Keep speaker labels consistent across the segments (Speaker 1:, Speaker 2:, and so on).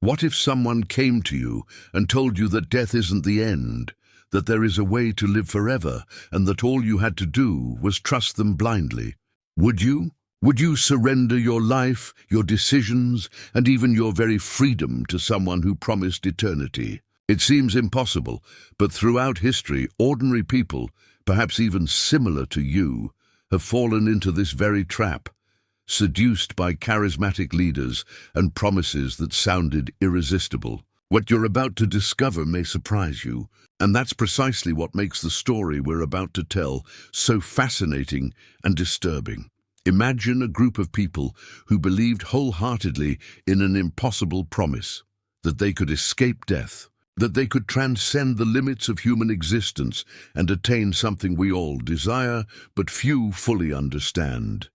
Speaker 1: What if someone came to you and told you that death isn't the end, that there is a way to live forever, and that all you had to do was trust them blindly? Would you? Would you surrender your life, your decisions, and even your very freedom to someone who promised eternity? It seems impossible, but throughout history, ordinary people, perhaps even similar to you, have fallen into this very trap, seduced by charismatic leaders and promises that sounded irresistible. What you're about to discover may surprise you, and that's precisely what makes the story we're about to tell so fascinating and disturbing. Imagine a group of people who believed wholeheartedly in an impossible promise, that they could escape death, that they could transcend the limits of human existence and attain something we all desire, but few fully understand: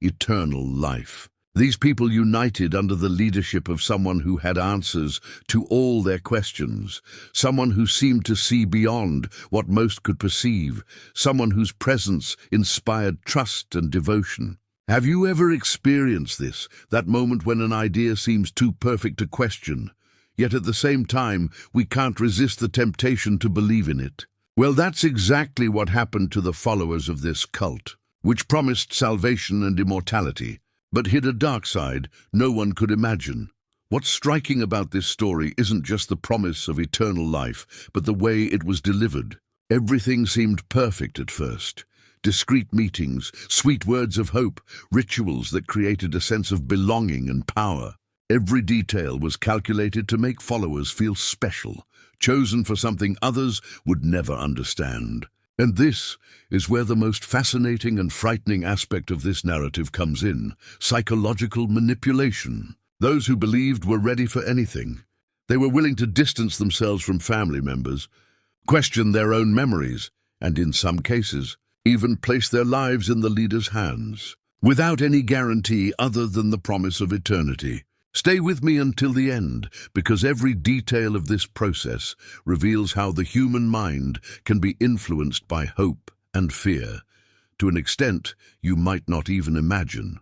Speaker 1: eternal life. These people united under the leadership of someone who had answers to all their questions, someone who seemed to see beyond what most could perceive, someone whose presence inspired trust and devotion. Have you ever experienced this, that moment when an idea seems too perfect to question, yet at the same time we can't resist the temptation to believe in it? Well, that's exactly what happened to the followers of this cult, which promised salvation and immortality, but hid a dark side no one could imagine. What's striking about this story isn't just the promise of eternal life, but the way it was delivered. Everything seemed perfect at first. Discreet meetings, sweet words of hope, rituals that created a sense of belonging and power. Every detail was calculated to make followers feel special, chosen for something others would never understand. And this is where the most fascinating and frightening aspect of this narrative comes in: psychological manipulation. Those who believed were ready for anything. They were willing to distance themselves from family members, question their own memories, and in some cases, even place their lives in the leader's hands, without any guarantee other than the promise of eternity. Stay with me until the end, because every detail of this process reveals how the human mind can be influenced by hope and fear, to an extent you might not even imagine.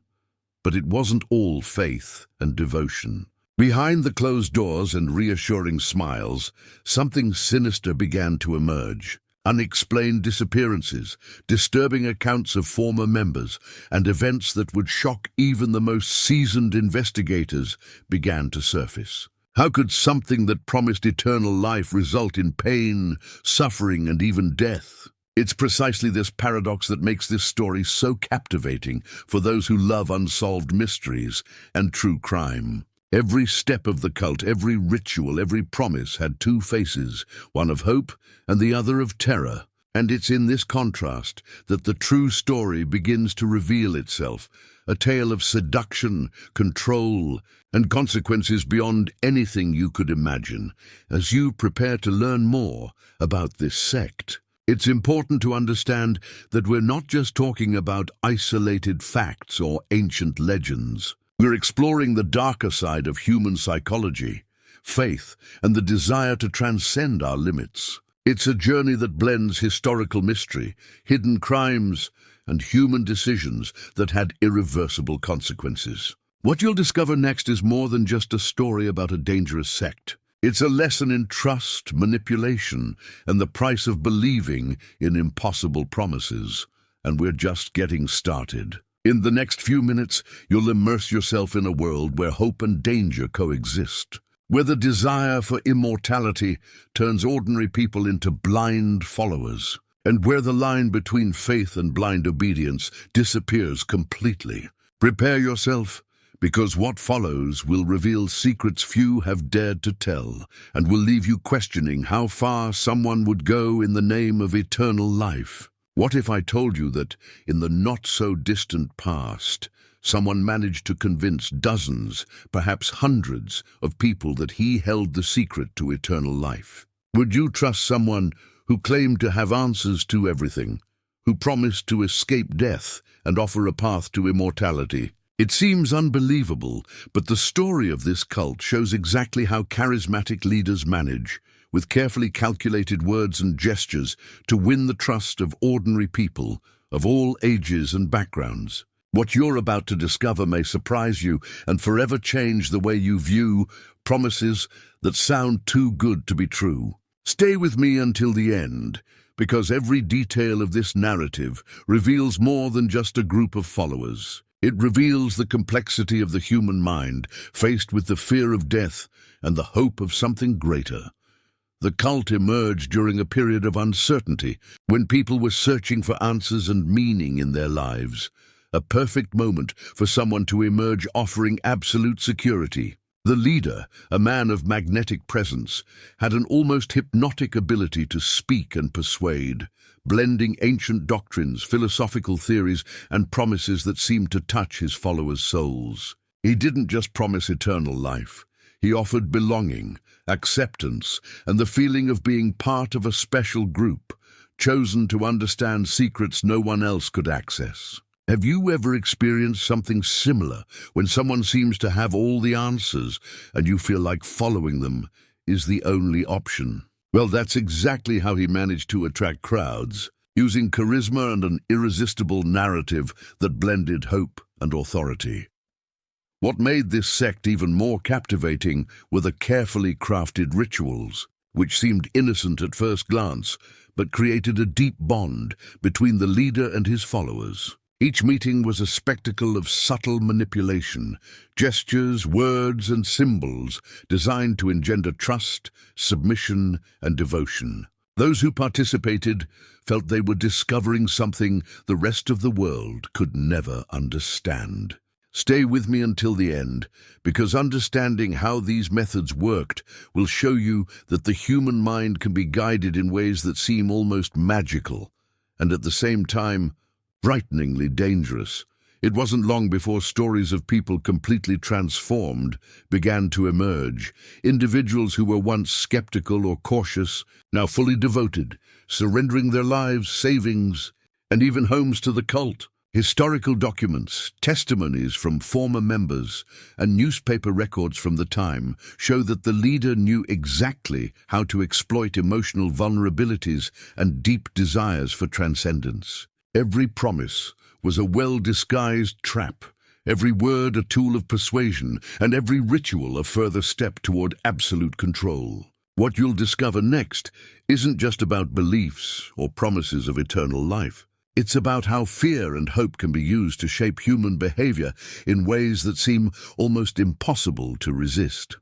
Speaker 1: But it wasn't all faith and devotion. Behind the closed doors and reassuring smiles, something sinister began to emerge. Unexplained disappearances, disturbing accounts of former members, and events that would shock even the most seasoned investigators began to surface. How could something that promised eternal life result in pain, suffering, and even death? It's precisely this paradox that makes this story so captivating for those who love unsolved mysteries and true crime. Every step of the cult, every ritual, every promise had two faces, one of hope and the other of terror. And it's in this contrast that the true story begins to reveal itself, a tale of seduction, control, and consequences beyond anything you could imagine. As you prepare to learn more about this sect, it's important to understand that we're not just talking about isolated facts or ancient legends. We're exploring the darker side of human psychology, faith, and the desire to transcend our limits. It's a journey that blends historical mystery, hidden crimes, and human decisions that had irreversible consequences. What you'll discover next is more than just a story about a dangerous sect. It's a lesson in trust, manipulation, and the price of believing in impossible promises. And we're just getting started. In the next few minutes, you'll immerse yourself in a world where hope and danger coexist, where the desire for immortality turns ordinary people into blind followers, and where the line between faith and blind obedience disappears completely. Prepare yourself, because what follows will reveal secrets few have dared to tell, and will leave you questioning how far someone would go in the name of eternal life. What if I told you that, in the not-so-distant past, someone managed to convince dozens, perhaps hundreds, of people that he held the secret to eternal life? Would you trust someone who claimed to have answers to everything, who promised to escape death and offer a path to immortality? It seems unbelievable, but the story of this cult shows exactly how charismatic leaders manage, with carefully calculated words and gestures, to win the trust of ordinary people of all ages and backgrounds. What you're about to discover may surprise you and forever change the way you view promises that sound too good to be true. Stay with me until the end, because every detail of this narrative reveals more than just a group of followers. It reveals the complexity of the human mind, faced with the fear of death and the hope of something greater. The cult emerged during a period of uncertainty, when people were searching for answers and meaning in their lives. A perfect moment for someone to emerge offering absolute security. The leader, a man of magnetic presence, had an almost hypnotic ability to speak and persuade, blending ancient doctrines, philosophical theories, and promises that seemed to touch his followers' souls. He didn't just promise eternal life. He offered belonging, acceptance, and the feeling of being part of a special group, chosen to understand secrets no one else could access. Have you ever experienced something similar, when someone seems to have all the answers and you feel like following them is the only option? Well, that's exactly how he managed to attract crowds, using charisma and an irresistible narrative that blended hope and authority. What made this sect even more captivating were the carefully crafted rituals, which seemed innocent at first glance, but created a deep bond between the leader and his followers. Each meeting was a spectacle of subtle manipulation, gestures, words, and symbols designed to engender trust, submission, and devotion. Those who participated felt they were discovering something the rest of the world could never understand. Stay with me until the end, because understanding how these methods worked will show you that the human mind can be guided in ways that seem almost magical, and at the same time, frighteningly dangerous. It wasn't long before stories of people completely transformed began to emerge. Individuals who were once skeptical or cautious, now fully devoted, surrendering their lives, savings, and even homes to the cult. Historical documents, testimonies from former members, and newspaper records from the time show that the leader knew exactly how to exploit emotional vulnerabilities and deep desires for transcendence. Every promise was a well-disguised trap, every word a tool of persuasion, and every ritual a further step toward absolute control. What you'll discover next isn't just about beliefs or promises of eternal life. It's about how fear and hope can be used to shape human behavior in ways that seem almost impossible to resist.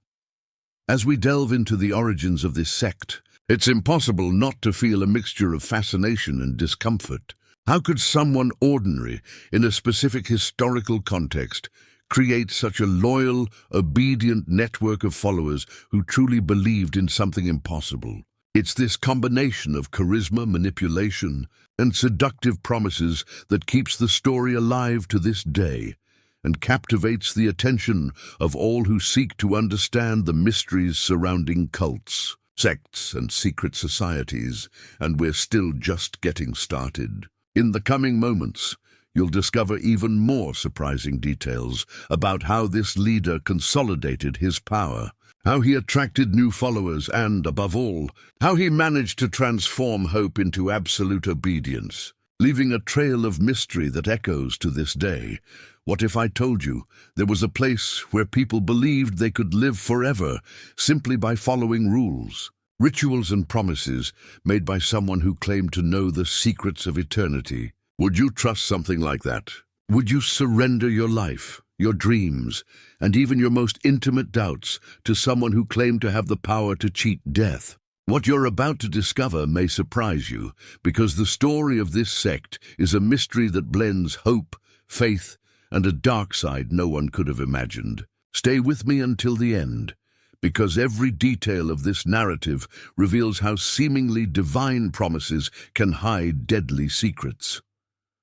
Speaker 1: As we delve into the origins of this sect, it's impossible not to feel a mixture of fascination and discomfort. How could someone ordinary, in a specific historical context, create such a loyal, obedient network of followers who truly believed in something impossible? It's this combination of charisma, manipulation, and seductive promises that keeps the story alive to this day and captivates the attention of all who seek to understand the mysteries surrounding cults, sects, and secret societies, and we're still just getting started. In the coming moments, you'll discover even more surprising details about how this leader consolidated his power, how he attracted new followers, and, above all, how he managed to transform hope into absolute obedience, leaving a trail of mystery that echoes to this day. What if I told you there was a place where people believed they could live forever simply by following rules? Rituals and promises made by someone who claimed to know the secrets of eternity. Would you trust something like that? Would you surrender your life, your dreams, and even your most intimate doubts to someone who claimed to have the power to cheat death? What you're about to discover may surprise you, because the story of this sect is a mystery that blends hope, faith, and a dark side no one could have imagined. Stay with me until the end, because every detail of this narrative reveals how seemingly divine promises can hide deadly secrets.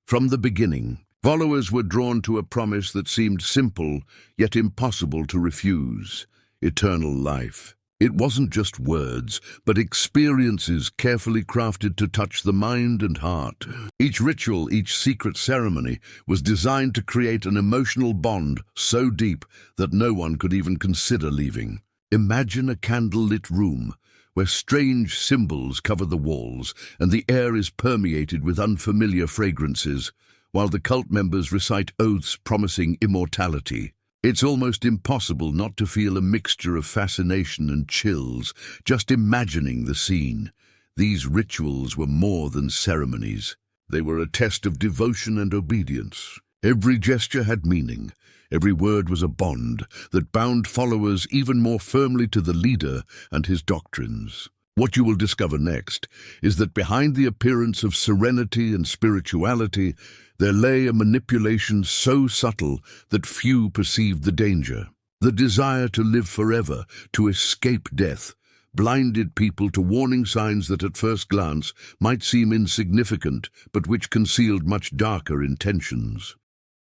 Speaker 1: From the beginning, followers were drawn to a promise that seemed simple, yet impossible to refuse: eternal life. It wasn't just words, but experiences carefully crafted to touch the mind and heart. Each ritual, each secret ceremony was designed to create an emotional bond so deep that no one could even consider leaving. Imagine a candlelit room where strange symbols cover the walls and the air is permeated with unfamiliar fragrances. while the cult members recite oaths promising immortality. It's almost impossible not to feel a mixture of fascination and chills just imagining the scene. These rituals were more than ceremonies. They were a test of devotion and obedience. Every gesture had meaning. Every word was a bond that bound followers even more firmly to the leader and his doctrines. What you will discover next is that behind the appearance of serenity and spirituality, there lay a manipulation so subtle that few perceived the danger. The desire to live forever, to escape death, blinded people to warning signs that at first glance might seem insignificant, but which concealed much darker intentions.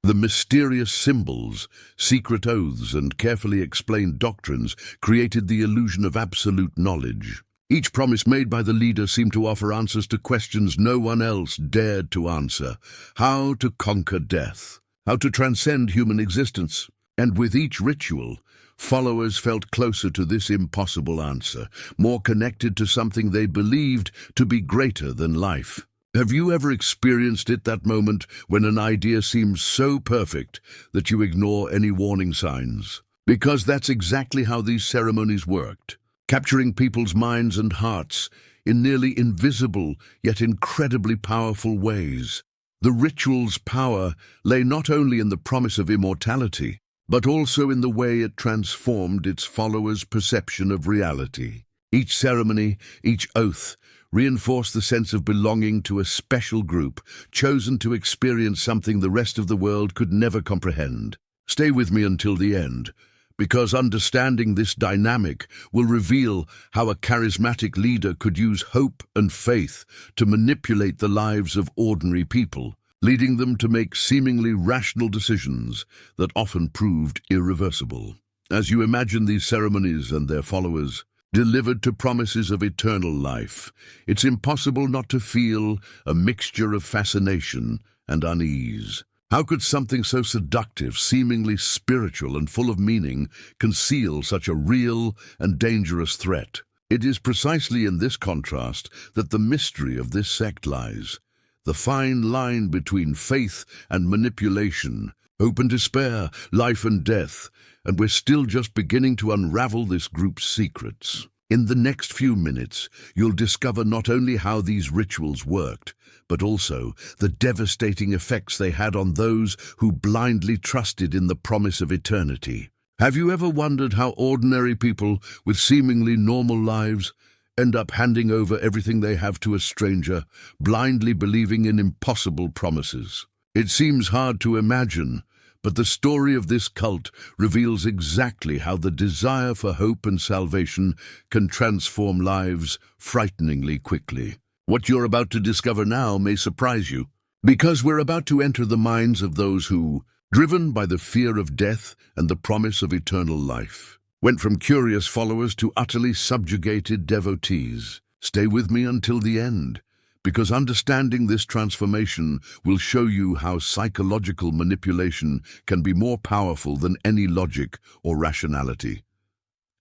Speaker 1: The mysterious symbols, secret oaths, and carefully explained doctrines created the illusion of absolute knowledge. Each promise made by the leader seemed to offer answers to questions no one else dared to answer. How to conquer death, how to transcend human existence. And with each ritual, followers felt closer to this impossible answer, more connected to something they believed to be greater than life. Have you ever experienced it, that moment when an idea seems so perfect that you ignore any warning signs? Because that's exactly how these ceremonies worked, capturing people's minds and hearts in nearly invisible yet incredibly powerful ways. The ritual's power lay not only in the promise of immortality, but also in the way it transformed its followers' perception of reality. Each ceremony, each oath, reinforced the sense of belonging to a special group, chosen to experience something the rest of the world could never comprehend. Stay with me until the end, because understanding this dynamic will reveal how a charismatic leader could use hope and faith to manipulate the lives of ordinary people, leading them to make seemingly rational decisions that often proved irreversible. As you imagine these ceremonies and their followers, delivered to promises of eternal life, it's impossible not to feel a mixture of fascination and unease. How could something so seductive, seemingly spiritual and full of meaning, conceal such a real and dangerous threat? It is precisely in this contrast that the mystery of this sect lies. The fine line between faith and manipulation, hope and despair, life and death, and we're still just beginning to unravel this group's secrets. In the next few minutes, you'll discover not only how these rituals worked, but also the devastating effects they had on those who blindly trusted in the promise of eternity. Have you ever wondered how ordinary people with seemingly normal lives end up handing over everything they have to a stranger, blindly believing in impossible promises? It seems hard to imagine, but the story of this cult reveals exactly how the desire for hope and salvation can transform lives frighteningly quickly. What you're about to discover now may surprise you, because we're about to enter the minds of those who, driven by the fear of death and the promise of eternal life, went from curious followers to utterly subjugated devotees. Stay with me until the end, because understanding this transformation will show you how psychological manipulation can be more powerful than any logic or rationality.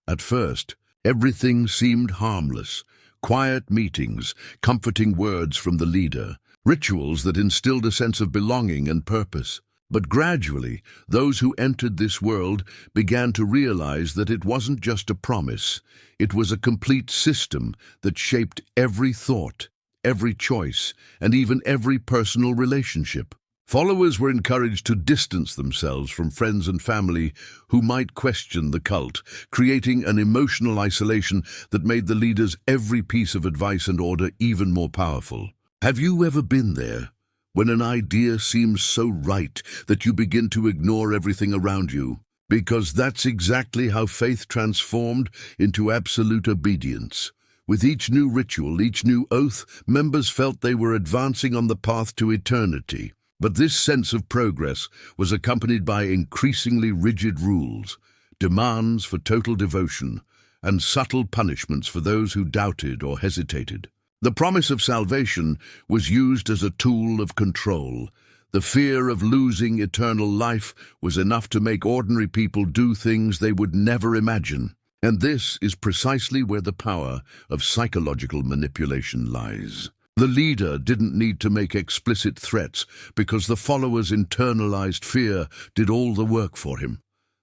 Speaker 1: At first, everything seemed harmless. Quiet meetings, comforting words from the leader, rituals that instilled a sense of belonging and purpose. But gradually, those who entered this world began to realize that it wasn't just a promise. It was a complete system that shaped every thought, every choice, and even every personal relationship. Followers were encouraged to distance themselves from friends and family who might question the cult, creating an emotional isolation that made the leader's every piece of advice and order even more powerful. Have you ever been there, when an idea seems so right that you begin to ignore everything around you? Because that's exactly how faith transformed into absolute obedience. With each new ritual, each new oath, members felt they were advancing on the path to eternity. But this sense of progress was accompanied by increasingly rigid rules, demands for total devotion, and subtle punishments for those who doubted or hesitated. The promise of salvation was used as a tool of control. The fear of losing eternal life was enough to make ordinary people do things they would never imagine. And this is precisely where the power of psychological manipulation lies. The leader didn't need to make explicit threats because the followers' internalized fear did all the work for him.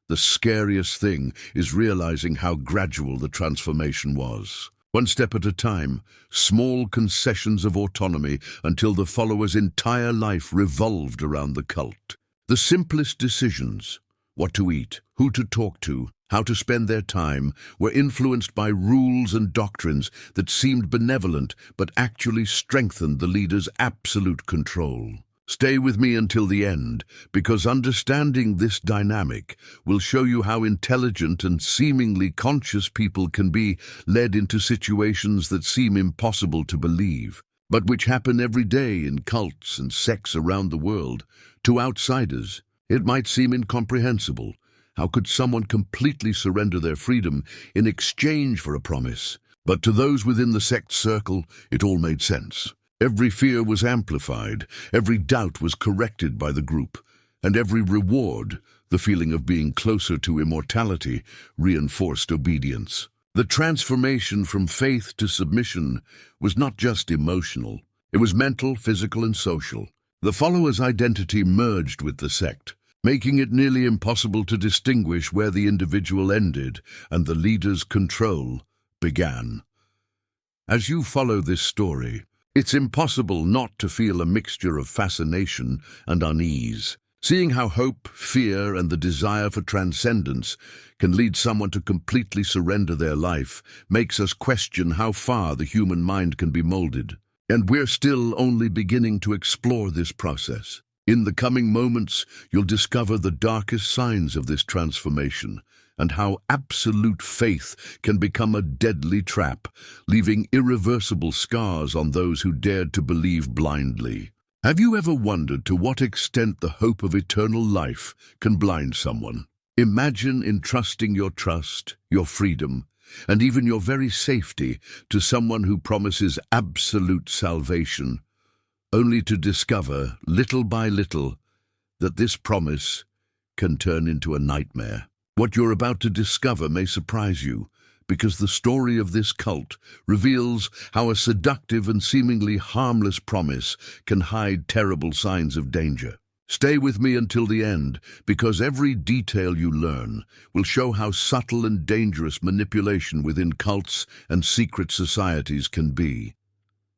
Speaker 1: The scariest thing is realizing how gradual the transformation was. One step at a time, small concessions of autonomy until the followers' entire life revolved around the cult. The simplest decisions, what to eat, who to talk to, how to spend their time, were influenced by rules and doctrines that seemed benevolent but actually strengthened the leader's absolute control. Stay with me until the end, because understanding this dynamic will show you how intelligent and seemingly conscious people can be led into situations that seem impossible to believe, but which happen every day in cults and sects around the world. To outsiders, it might seem incomprehensible. How could someone completely surrender their freedom in exchange for a promise? But to those within the sect circle, it all made sense. Every fear was amplified, every doubt was corrected by the group, and every reward, the feeling of being closer to immortality, reinforced obedience. The transformation from faith to submission was not just emotional, it was mental, physical, and social. The follower's identity merged with the sect, making it nearly impossible to distinguish where the individual ended and the leader's control began. As you follow this story, it's impossible not to feel a mixture of fascination and unease, seeing how hope, fear, and the desire for transcendence can lead someone to completely surrender their life makes us question how far the human mind can be molded. And we're still only beginning to explore this process. In the coming moments, you'll discover the darkest signs of this transformation and how absolute faith can become a deadly trap, leaving irreversible scars on those who dared to believe blindly. Have you ever wondered to what extent the hope of eternal life can blind someone? Imagine entrusting your trust, your freedom, and even your very safety to someone who promises absolute salvation, only to discover, little by little, that this promise can turn into a nightmare. What you're about to discover may surprise you, because the story of this cult reveals how a seductive and seemingly harmless promise can hide terrible signs of danger. Stay with me until the end, because every detail you learn will show how subtle and dangerous manipulation within cults and secret societies can be.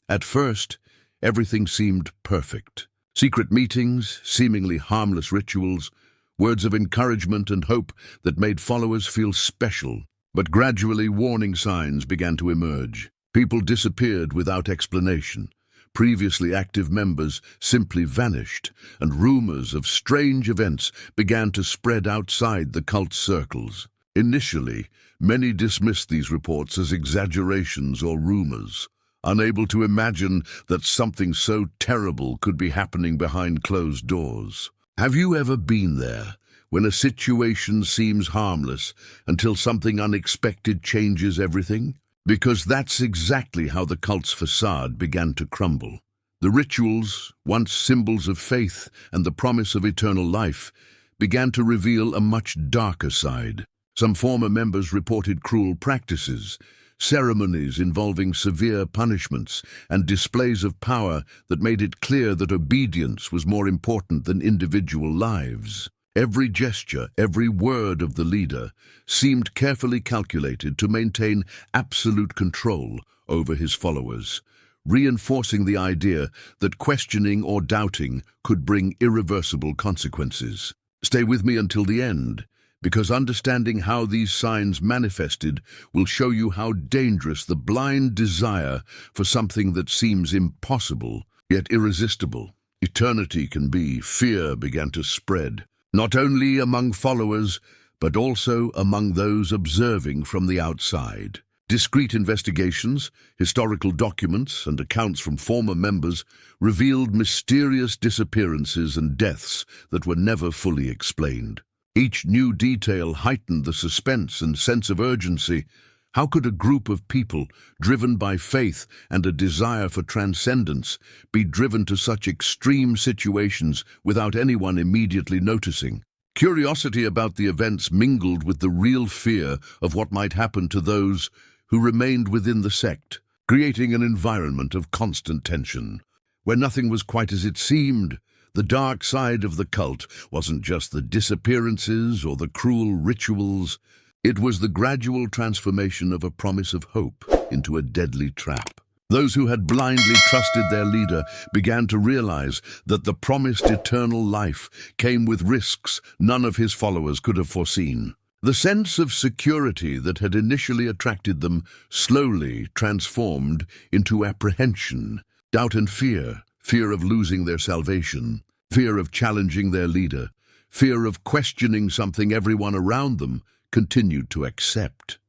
Speaker 1: At first, everything seemed perfect. Secret meetings, seemingly harmless rituals, words of encouragement and hope that made followers feel special. But gradually warning signs began to emerge. People disappeared without explanation. Previously active members simply vanished, and rumors of strange events began to spread outside the cult circles. Initially, many dismissed these reports as exaggerations or rumors, unable to imagine that something so terrible could be happening behind closed doors. Have you ever been there, when a situation seems harmless until something unexpected changes everything? Because that's exactly how the cult's facade began to crumble. The rituals, once symbols of faith and the promise of eternal life, began to reveal a much darker side. Some former members reported cruel practices, ceremonies involving severe punishments, and displays of power that made it clear that obedience was more important than individual lives. Every gesture, every word of the leader seemed carefully calculated to maintain absolute control over his followers, reinforcing the idea that questioning or doubting could bring irreversible consequences. Stay with me until the end, because understanding how these signs manifested will show you how dangerous the blind desire for something that seems impossible, yet irresistible, eternity can be. Fear began to spread, not only among followers, but also among those observing from the outside. Discreet investigations, historical documents, and accounts from former members revealed mysterious disappearances and deaths that were never fully explained. Each new detail heightened the suspense and sense of urgency. How could a group of people, driven by faith and a desire for transcendence, be driven to such extreme situations without anyone immediately noticing? Curiosity about the events mingled with the real fear of what might happen to those who remained within the sect. creating an environment of constant tension. Where nothing was quite as it seemed, the dark side of the cult wasn't just the disappearances or the cruel rituals. It was the gradual transformation of a promise of hope into a deadly trap. Those who had blindly trusted their leader began to realize that the promised eternal life came with risks none of his followers could have foreseen. The sense of security that had initially attracted them slowly transformed into apprehension, doubt and fear, fear of losing their salvation, fear of challenging their leader, fear of questioning something everyone around them continued to accept.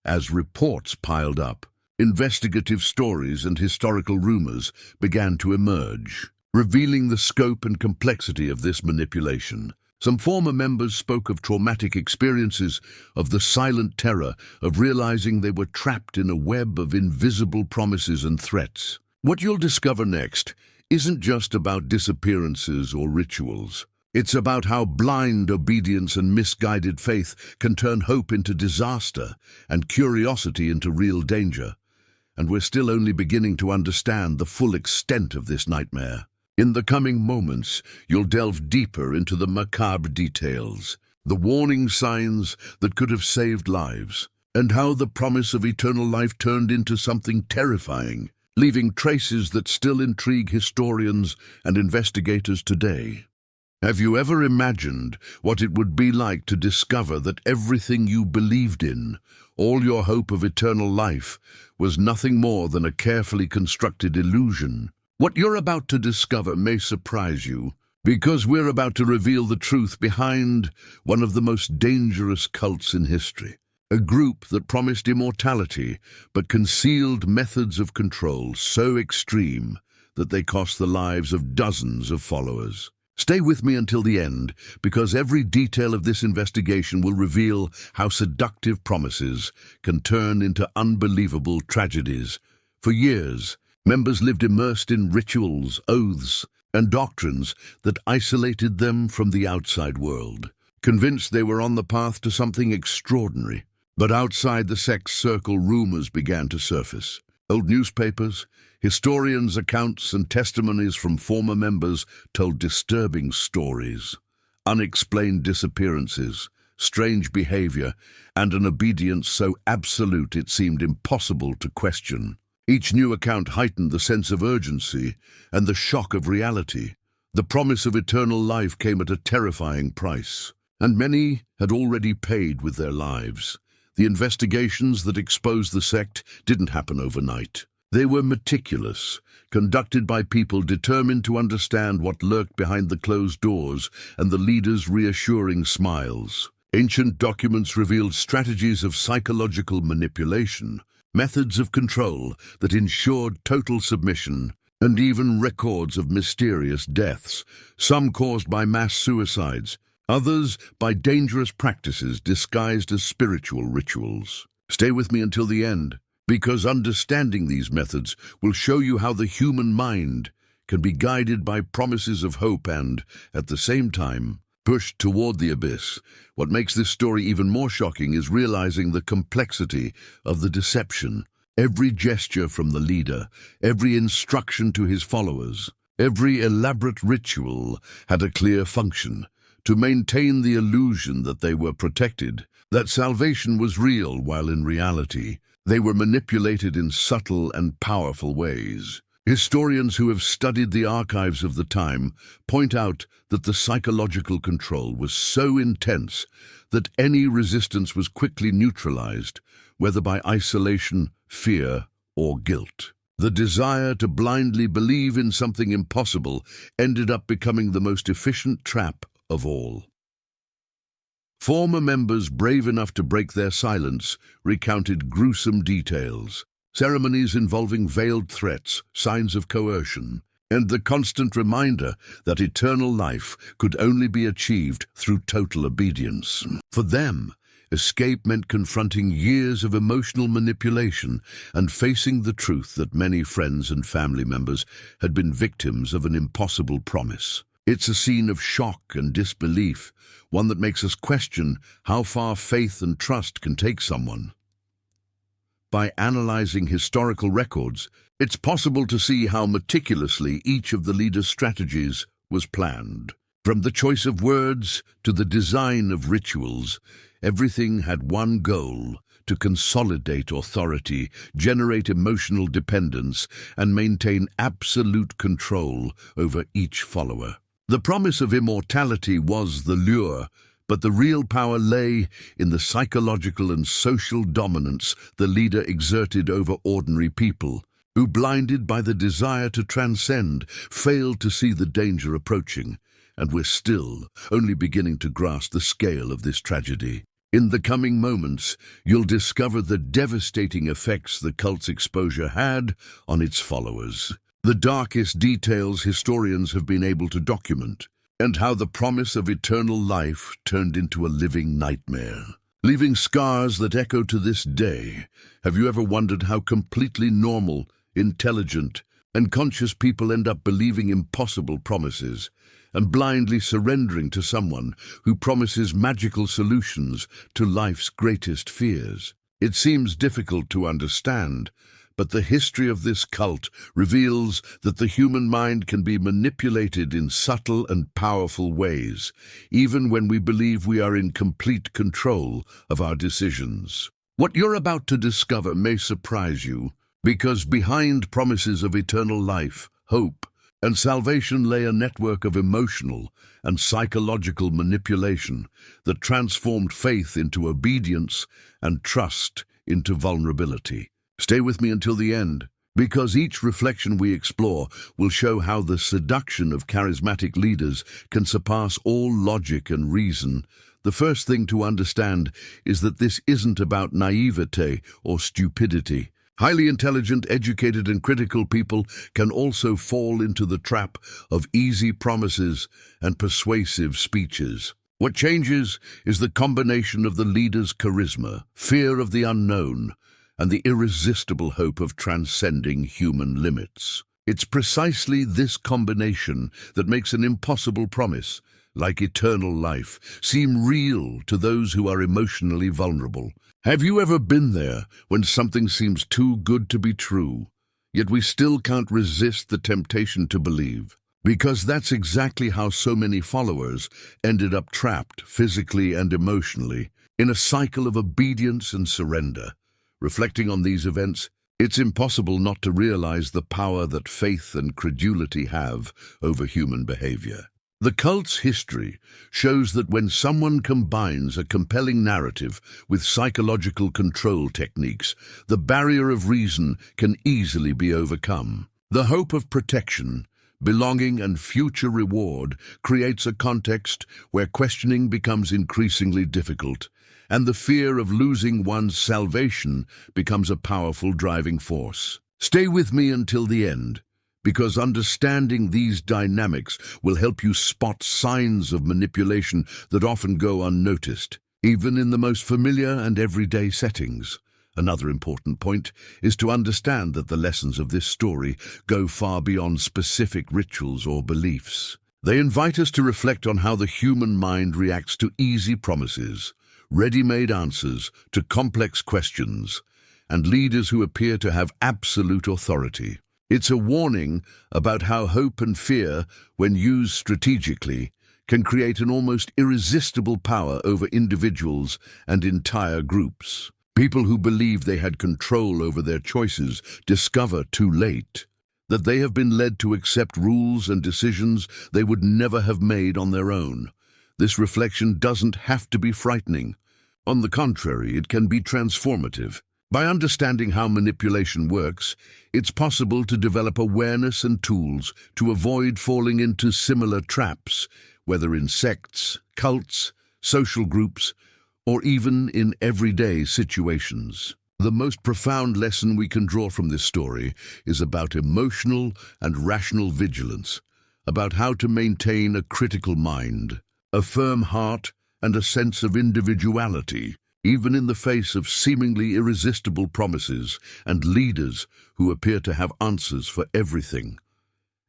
Speaker 1: As reports piled up, investigative stories and historical rumors began to emerge, revealing the scope and complexity of this manipulation. Some former members spoke of traumatic experiences, of the silent terror of realizing they were trapped in a web of invisible promises and threats. What you'll discover next isn't just about disappearances or rituals. It's about how blind obedience and misguided faith can turn hope into disaster and curiosity into real danger. And we're still only beginning to understand the full extent of this nightmare. In the coming moments, you'll delve deeper into the macabre details, the warning signs that could have saved lives, and how the promise of eternal life turned into something terrifying, leaving traces that still intrigue historians and investigators today. Have you ever imagined what it would be like to discover that everything you believed in, all your hope of eternal life, was nothing more than a carefully constructed illusion? What you're about to discover may surprise you, because we're about to reveal the truth behind one of the most dangerous cults in history. A group that promised immortality, but concealed methods of control so extreme that they cost the lives of dozens of followers. Stay with me until the end, because every detail of this investigation will reveal how seductive promises can turn into unbelievable tragedies. For years, members lived immersed in rituals, oaths, and doctrines that isolated them from the outside world, convinced they were on the path to something extraordinary. But outside the sect's circle, rumors began to surface. Old newspapers, historians' accounts, and testimonies from former members told disturbing stories. Unexplained disappearances, strange behavior, and an obedience so absolute it seemed impossible to question. Each new account heightened the sense of urgency and the shock of reality. The promise of eternal life came at a terrifying price, and many had already paid with their lives. The investigations that exposed the sect didn't happen overnight. They were meticulous, conducted by people determined to understand what lurked behind the closed doors and the leaders' reassuring smiles. Ancient documents revealed strategies of psychological manipulation, methods of control that ensured total submission, and even records of mysterious deaths, some caused by mass suicides, others by dangerous practices disguised as spiritual rituals. Stay with me until the end, because understanding these methods will show you how the human mind can be guided by promises of hope and, at the same time, pushed toward the abyss. What makes this story even more shocking is realizing the complexity of the deception. Every gesture from the leader, every instruction to his followers, every elaborate ritual had a clear function: to maintain the illusion that they were protected, that salvation was real, while in reality, they were manipulated in subtle and powerful ways. Historians who have studied the archives of the time point out that the psychological control was so intense that any resistance was quickly neutralized, whether by isolation, fear, or guilt. The desire to blindly believe in something impossible ended up becoming the most efficient trap of all. Former members brave enough to break their silence recounted gruesome details, ceremonies involving veiled threats, signs of coercion, and the constant reminder that eternal life could only be achieved through total obedience. For them, escape meant confronting years of emotional manipulation and facing the truth that many friends and family members had been victims of an impossible promise. It's a scene of shock and disbelief, one that makes us question how far faith and trust can take someone. By analyzing historical records, it's possible to see how meticulously each of the leaders' strategies was planned. From the choice of words to the design of rituals, everything had one goal: to consolidate authority, generate emotional dependence, and maintain absolute control over each follower. The promise of immortality was the lure, but the real power lay in the psychological and social dominance the leader exerted over ordinary people, who, blinded by the desire to transcend, failed to see the danger approaching. And we're still only beginning to grasp the scale of this tragedy. In the coming moments, you'll discover the devastating effects the cult's exposure had on its followers, the darkest details historians have been able to document, and how the promise of eternal life turned into a living nightmare, leaving scars that echo to this day. Have you ever wondered how completely normal, intelligent, and conscious people end up believing impossible promises and blindly surrendering to someone who promises magical solutions to life's greatest fears? It seems difficult to understand, but the history of this cult reveals that the human mind can be manipulated in subtle and powerful ways, even when we believe we are in complete control of our decisions. What you're about to discover may surprise you, because behind promises of eternal life, hope, and salvation lay a network of emotional and psychological manipulation that transformed faith into obedience and trust into vulnerability. Stay with me until the end, because each reflection we explore will show how the seduction of charismatic leaders can surpass all logic and reason. The first thing to understand is that this isn't about naivete or stupidity. Highly intelligent, educated, and critical people can also fall into the trap of easy promises and persuasive speeches. What changes is the combination of the leader's charisma, fear of the unknown, and the irresistible hope of transcending human limits. It's precisely this combination that makes an impossible promise, like eternal life, seem real to those who are emotionally vulnerable. Have you ever been there when something seems too good to be true, yet we still can't resist the temptation to believe? Because that's exactly how so many followers ended up trapped, physically and emotionally, in a cycle of obedience and surrender. Reflecting on these events, it's impossible not to realize the power that faith and credulity have over human behavior. The cult's history shows that when someone combines a compelling narrative with psychological control techniques, the barrier of reason can easily be overcome. The hope of protection, belonging, and future reward creates a context where questioning becomes increasingly difficult, and the fear of losing one's salvation becomes a powerful driving force. Stay with me until the end, because understanding these dynamics will help you spot signs of manipulation that often go unnoticed, even in the most familiar and everyday settings. Another important point is to understand that the lessons of this story go far beyond specific rituals or beliefs. They invite us to reflect on how the human mind reacts to easy promises, ready-made answers to complex questions, and leaders who appear to have absolute authority. It's a warning about how hope and fear, when used strategically, can create an almost irresistible power over individuals and entire groups. People who believe they had control over their choices discover too late that they have been led to accept rules and decisions they would never have made on their own. This reflection doesn't have to be frightening. On the contrary, it can be transformative. By understanding how manipulation works, it's possible to develop awareness and tools to avoid falling into similar traps, whether in sects, cults, social groups, or even in everyday situations. The most profound lesson we can draw from this story is about emotional and rational vigilance, about how to maintain a critical mind, a firm heart, and a sense of individuality, even in the face of seemingly irresistible promises and leaders who appear to have answers for everything.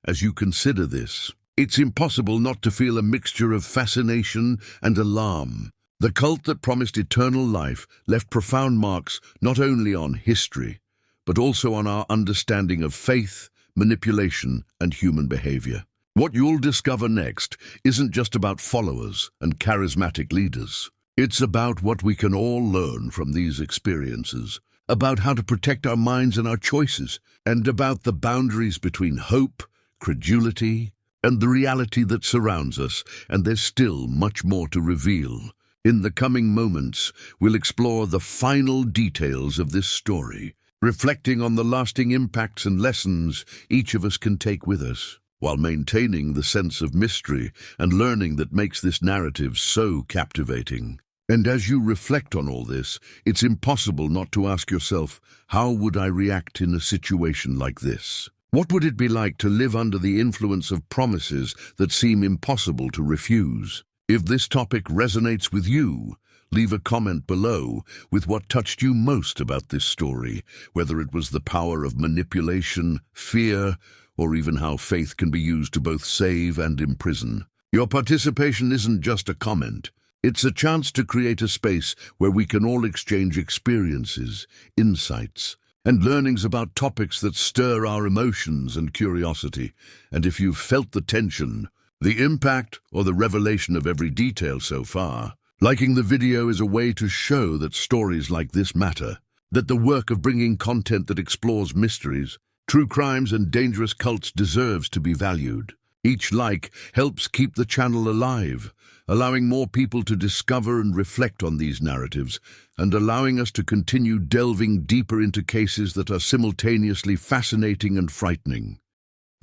Speaker 1: As you consider this, it's impossible not to feel a mixture of fascination and alarm. The cult that promised eternal life left profound marks not only on history, but also on our understanding of faith, manipulation, and human behavior. What you'll discover next isn't just about followers and charismatic leaders. It's about what we can all learn from these experiences, about how to protect our minds and our choices, and about the boundaries between hope, credulity, and the reality that surrounds us, and there's still much more to reveal. In the coming moments, we'll explore the final details of this story, reflecting on the lasting impacts and lessons each of us can take with us, while maintaining the sense of mystery and learning that makes this narrative so captivating. And as you reflect on all this, it's impossible not to ask yourself, how would I react in a situation like this? What would it be like to live under the influence of promises that seem impossible to refuse? If this topic resonates with you, leave a comment below with what touched you most about this story, whether it was the power of manipulation, fear, or even how faith can be used to both save and imprison. Your participation isn't just a comment. It's a chance to create a space where we can all exchange experiences, insights, and learnings about topics that stir our emotions and curiosity. And if you've felt the tension, the impact, or the revelation of every detail so far, liking the video is a way to show that stories like this matter, that the work of bringing content that explores mysteries, true crimes, and dangerous cults deserves to be valued. Each like helps keep the channel alive, allowing more people to discover and reflect on these narratives, and allowing us to continue delving deeper into cases that are simultaneously fascinating and frightening.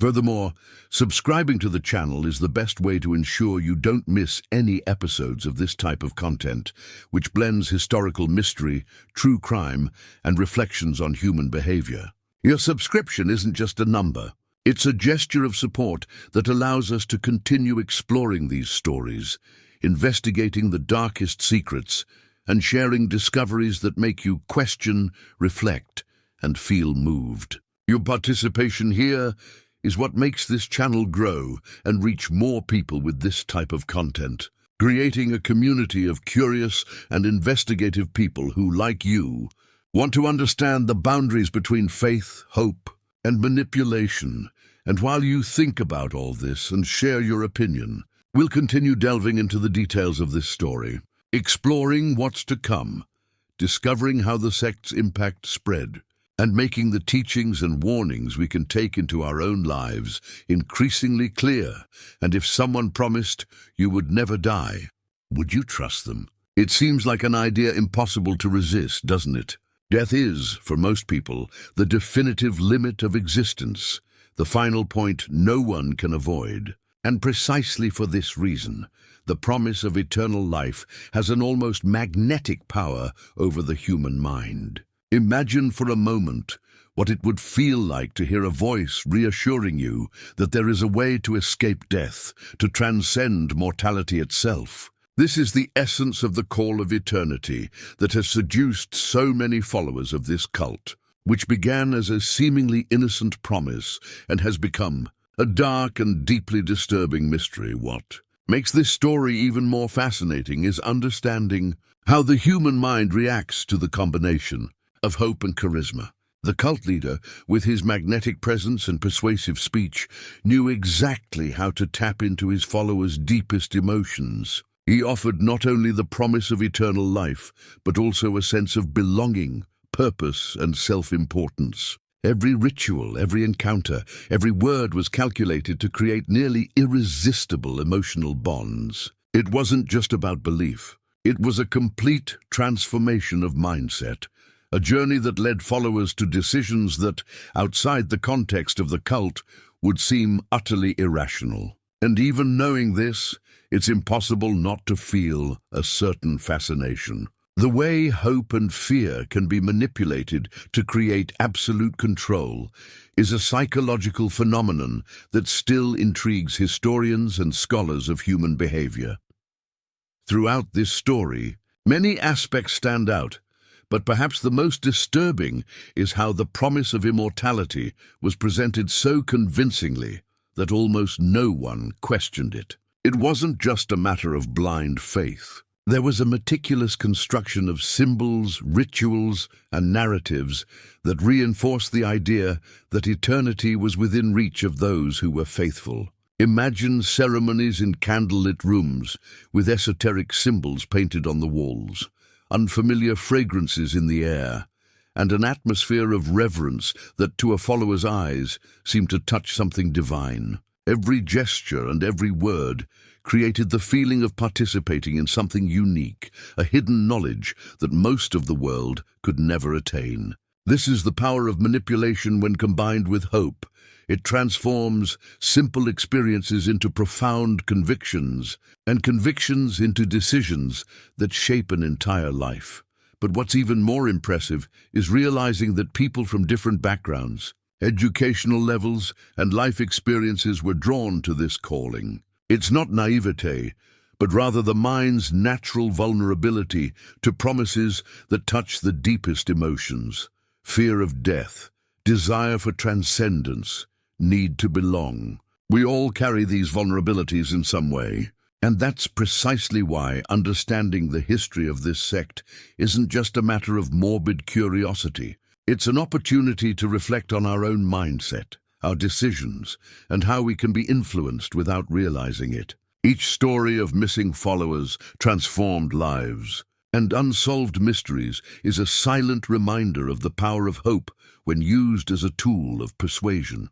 Speaker 1: Furthermore, subscribing to the channel is the best way to ensure you don't miss any episodes of this type of content, which blends historical mystery, true crime, and reflections on human behavior. Your subscription isn't just a number. It's a gesture of support that allows us to continue exploring these stories, investigating the darkest secrets, and sharing discoveries that make you question, reflect, and feel moved. Your participation here is what makes this channel grow and reach more people with this type of content, creating a community of curious and investigative people who, like you, want to understand the boundaries between faith, hope, and manipulation. And while you think about all this and share your opinion, we'll continue delving into the details of this story, exploring what's to come, discovering how the sect's impact spread, and making the teachings and warnings we can take into our own lives increasingly clear. And if someone promised you would never die, would you trust them? It seems like an idea impossible to resist, doesn't it? Death is, for most people, the definitive limit of existence, the final point no one can avoid. And precisely for this reason, the promise of eternal life has an almost magnetic power over the human mind. Imagine for a moment what it would feel like to hear a voice reassuring you that there is a way to escape death, to transcend mortality itself. This is the essence of the call of eternity that has seduced so many followers of this cult, which began as a seemingly innocent promise and has become a dark and deeply disturbing mystery. What makes this story even more fascinating is understanding how the human mind reacts to the combination of hope and charisma. The cult leader, with his magnetic presence and persuasive speech, knew exactly how to tap into his followers' deepest emotions. He offered not only the promise of eternal life, but also a sense of belonging, purpose, and self-importance. Every ritual, every encounter, every word was calculated to create nearly irresistible emotional bonds. It wasn't just about belief. It was a complete transformation of mindset, a journey that led followers to decisions that, outside the context of the cult, would seem utterly irrational. And even knowing this, it's impossible not to feel a certain fascination. The way hope and fear can be manipulated to create absolute control is a psychological phenomenon that still intrigues historians and scholars of human behavior. Throughout this story, many aspects stand out, but perhaps the most disturbing is how the promise of immortality was presented so convincingly that almost no one questioned it. It wasn't just a matter of blind faith. There was a meticulous construction of symbols, rituals, and narratives that reinforced the idea that eternity was within reach of those who were faithful. Imagine ceremonies in candlelit rooms with esoteric symbols painted on the walls, unfamiliar fragrances in the air, and an atmosphere of reverence that to a follower's eyes seemed to touch something divine. Every gesture and every word created the feeling of participating in something unique, a hidden knowledge that most of the world could never attain. This is the power of manipulation when combined with hope. It transforms simple experiences into profound convictions, and convictions into decisions that shape an entire life. But what's even more impressive is realizing that people from different backgrounds, educational levels, and life experiences were drawn to this calling. It's not naivete, but rather the mind's natural vulnerability to promises that touch the deepest emotions: fear of death, desire for transcendence, need to belong. We all carry these vulnerabilities in some way, and that's precisely why understanding the history of this sect isn't just a matter of morbid curiosity. It's an opportunity to reflect on our own mindset, our decisions, and how we can be influenced without realizing it. Each story of missing followers, transformed lives, and unsolved mysteries is a silent reminder of the power of hope when used as a tool of persuasion.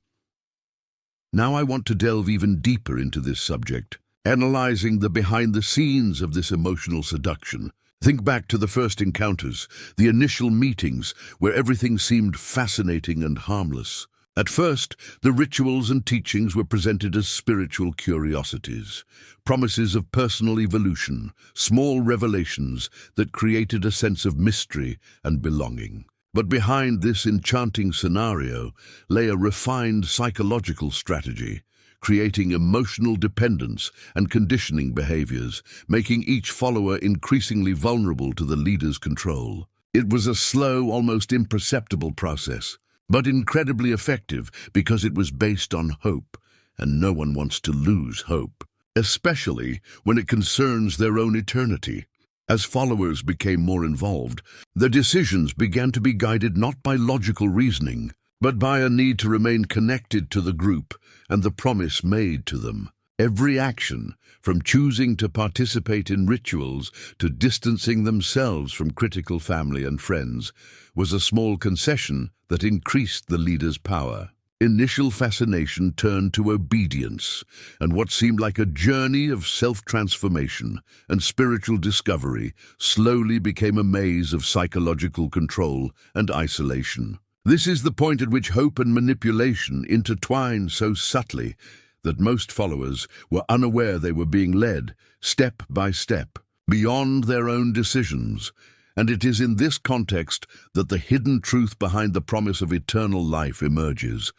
Speaker 1: Now I want to delve even deeper into this subject, analyzing the behind the scenes of this emotional seduction. Think back to the first encounters, the initial meetings where everything seemed fascinating and harmless. At first, the rituals and teachings were presented as spiritual curiosities, promises of personal evolution, small revelations that created a sense of mystery and belonging. But behind this enchanting scenario lay a refined psychological strategy, creating emotional dependence and conditioning behaviors, making each follower increasingly vulnerable to the leader's control. It was a slow, almost imperceptible process, but incredibly effective because it was based on hope, and no one wants to lose hope, especially when it concerns their own eternity. As followers became more involved, their decisions began to be guided not by logical reasoning, but by a need to remain connected to the group and the promise made to them. Every action, from choosing to participate in rituals to distancing themselves from critical family and friends, was a small concession that increased the leader's power. Initial fascination turned to obedience, and what seemed like a journey of self-transformation and spiritual discovery slowly became a maze of psychological control and isolation. This is the point at which hope and manipulation intertwine so subtly that most followers were unaware they were being led, step by step, beyond their own decisions. And it is in this context that the hidden truth behind the promise of eternal life emerges.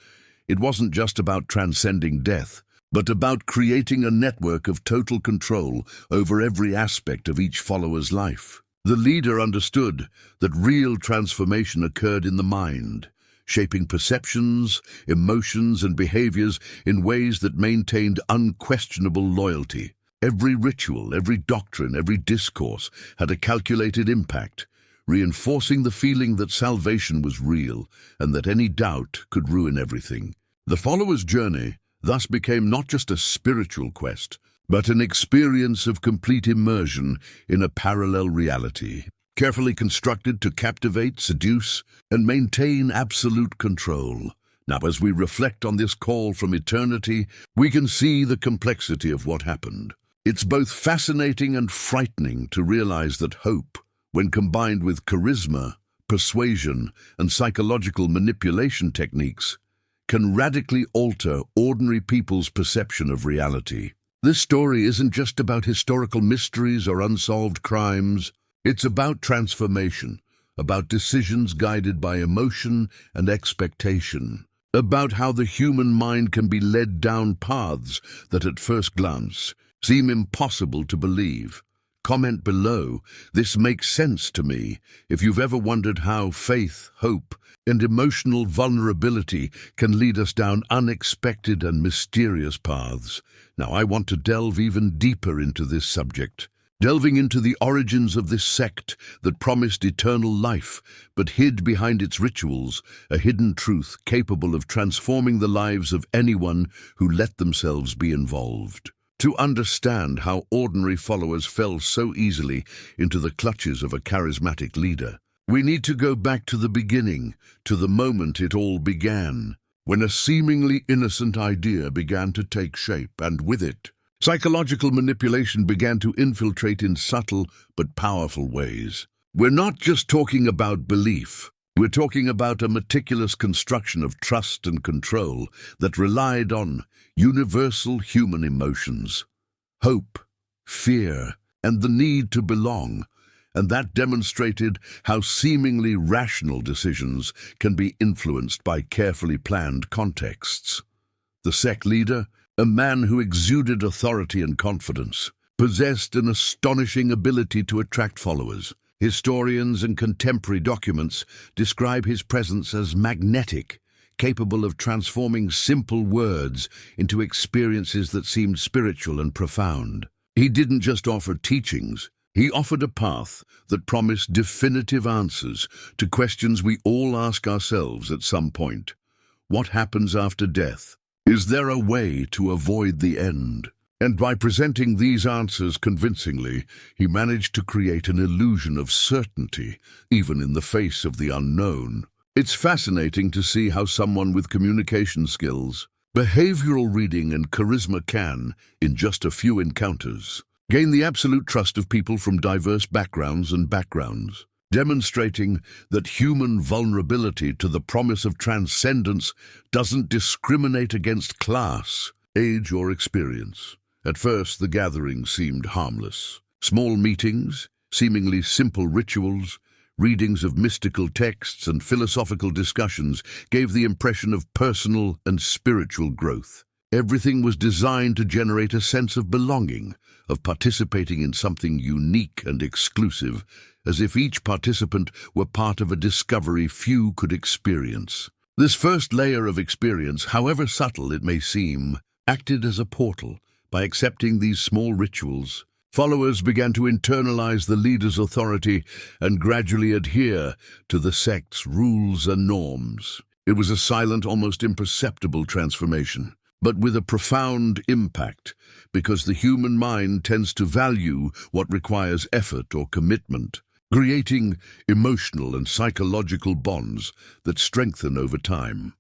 Speaker 1: It wasn't just about transcending death, but about creating a network of total control over every aspect of each follower's life. The leader understood that real transformation occurred in the mind, shaping perceptions, emotions, and behaviors in ways that maintained unquestionable loyalty. Every ritual, every doctrine, every discourse had a calculated impact, reinforcing the feeling that salvation was real and that any doubt could ruin everything. The follower's journey thus became not just a spiritual quest, but an experience of complete immersion in a parallel reality, carefully constructed to captivate, seduce, and maintain absolute control. Now, as we reflect on this call from eternity, we can see the complexity of what happened. It's both fascinating and frightening to realize that hope, when combined with charisma, persuasion, and psychological manipulation techniques, can radically alter ordinary people's perception of reality. This story isn't just about historical mysteries or unsolved crimes. It's about transformation, about decisions guided by emotion and expectation, about how the human mind can be led down paths that at first glance seem impossible to believe. Comment below, this makes sense to me, if you've ever wondered how faith, hope, and emotional vulnerability can lead us down unexpected and mysterious paths. Now I want to delve even deeper into this subject, delving into the origins of this sect that promised eternal life, but hid behind its rituals a hidden truth capable of transforming the lives of anyone who let themselves be involved. To understand how ordinary followers fell so easily into the clutches of a charismatic leader, we need to go back to the beginning, to the moment it all began, when a seemingly innocent idea began to take shape, and with it, psychological manipulation began to infiltrate in subtle but powerful ways. We're not just talking about belief. We're talking about a meticulous construction of trust and control that relied on universal human emotions: hope, fear, and the need to belong. And that demonstrated how seemingly rational decisions can be influenced by carefully planned contexts. The sect leader, a man who exuded authority and confidence, possessed an astonishing ability to attract followers. Historians and contemporary documents describe his presence as magnetic, capable of transforming simple words into experiences that seemed spiritual and profound. He didn't just offer teachings. He offered a path that promised definitive answers to questions we all ask ourselves at some point. What happens after death? Is there a way to avoid the end? And by presenting these answers convincingly, he managed to create an illusion of certainty, even in the face of the unknown. It's fascinating to see how someone with communication skills, behavioral reading, and charisma can, in just a few encounters, gain the absolute trust of people from diverse backgrounds, demonstrating that human vulnerability to the promise of transcendence doesn't discriminate against class, age, or experience. At first, the gathering seemed harmless. Small meetings, seemingly simple rituals, readings of mystical texts, and philosophical discussions gave the impression of personal and spiritual growth. Everything was designed to generate a sense of belonging, of participating in something unique and exclusive, as if each participant were part of a discovery few could experience. This first layer of experience, however subtle it may seem, acted as a portal. By accepting these small rituals, followers began to internalize the leader's authority and gradually adhere to the sect's rules and norms. It was a silent, almost imperceptible transformation, but with a profound impact, because the human mind tends to value what requires effort or commitment, creating emotional and psychological bonds that strengthen over time.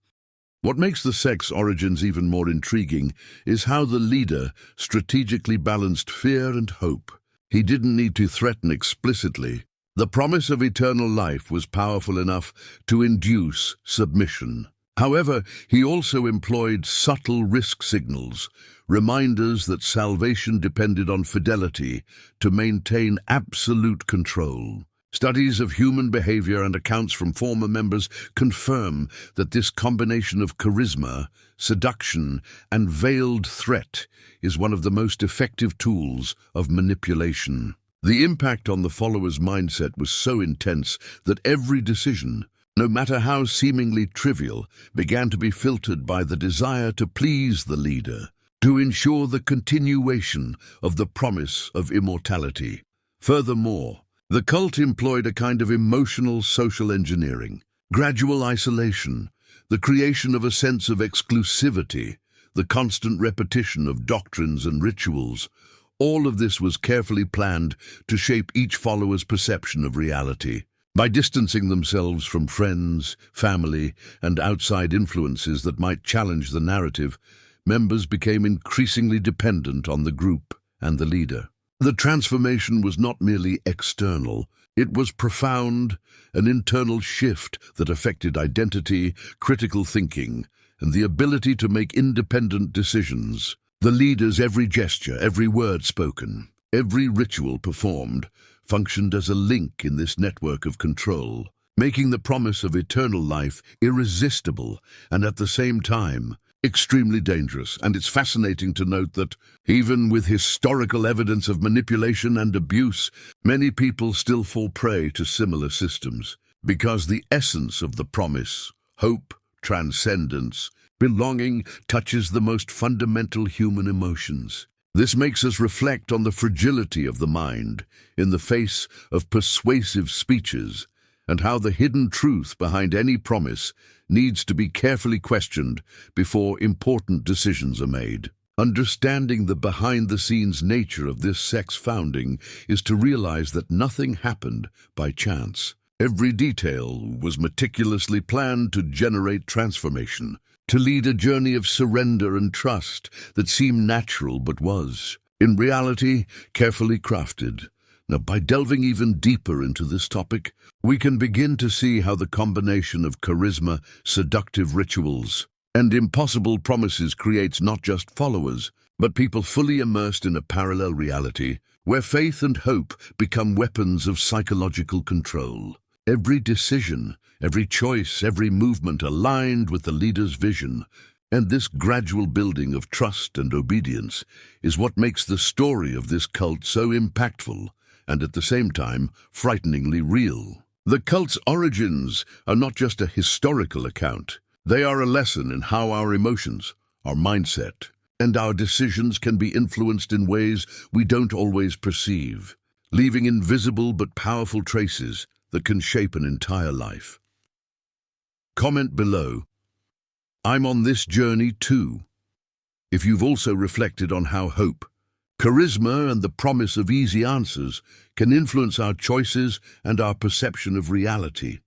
Speaker 1: What makes the sect's origins even more intriguing is how the leader strategically balanced fear and hope. He didn't need to threaten explicitly. The promise of eternal life was powerful enough to induce submission. However, he also employed subtle risk signals, reminders that salvation depended on fidelity to maintain absolute control. Studies of human behavior and accounts from former members confirm that this combination of charisma, seduction, and veiled threat is one of the most effective tools of manipulation. The impact on the followers' mindset was so intense that every decision, no matter how seemingly trivial, began to be filtered by the desire to please the leader, to ensure the continuation of the promise of immortality. Furthermore, the cult employed a kind of emotional social engineering, gradual isolation, the creation of a sense of exclusivity, the constant repetition of doctrines and rituals. All of this was carefully planned to shape each follower's perception of reality. By distancing themselves from friends, family, and outside influences that might challenge the narrative, members became increasingly dependent on the group and the leader. The transformation was not merely external, it was profound, an internal shift that affected identity, critical thinking, and the ability to make independent decisions. The leader's every gesture, every word spoken, every ritual performed, functioned as a link in this network of control, making the promise of eternal life irresistible and at the same time extremely dangerous. And it's fascinating to note that, even with historical evidence of manipulation and abuse, many people still fall prey to similar systems, because the essence of the promise, hope, transcendence, belonging, touches the most fundamental human emotions. This makes us reflect on the fragility of the mind in the face of persuasive speeches, and how the hidden truth behind any promise needs to be carefully questioned before important decisions are made. Understanding the behind-the-scenes nature of this sect's founding is to realize that nothing happened by chance. Every detail was meticulously planned to generate transformation, to lead a journey of surrender and trust that seemed natural but was, in reality, carefully crafted. Now, by delving even deeper into this topic, we can begin to see how the combination of charisma, seductive rituals, and impossible promises creates not just followers, but people fully immersed in a parallel reality, where faith and hope become weapons of psychological control. Every decision, every choice, every movement aligned with the leader's vision, and this gradual building of trust and obedience is what makes the story of this cult so impactful and at the same time frighteningly real. The cult's origins are not just a historical account. They are a lesson in how our emotions, our mindset, and our decisions can be influenced in ways we don't always perceive, leaving invisible but powerful traces that can shape an entire life. Comment below, "I'm on this journey too," if you've also reflected on how hope, charisma, and the promise of easy answers can influence our choices and our perception of reality.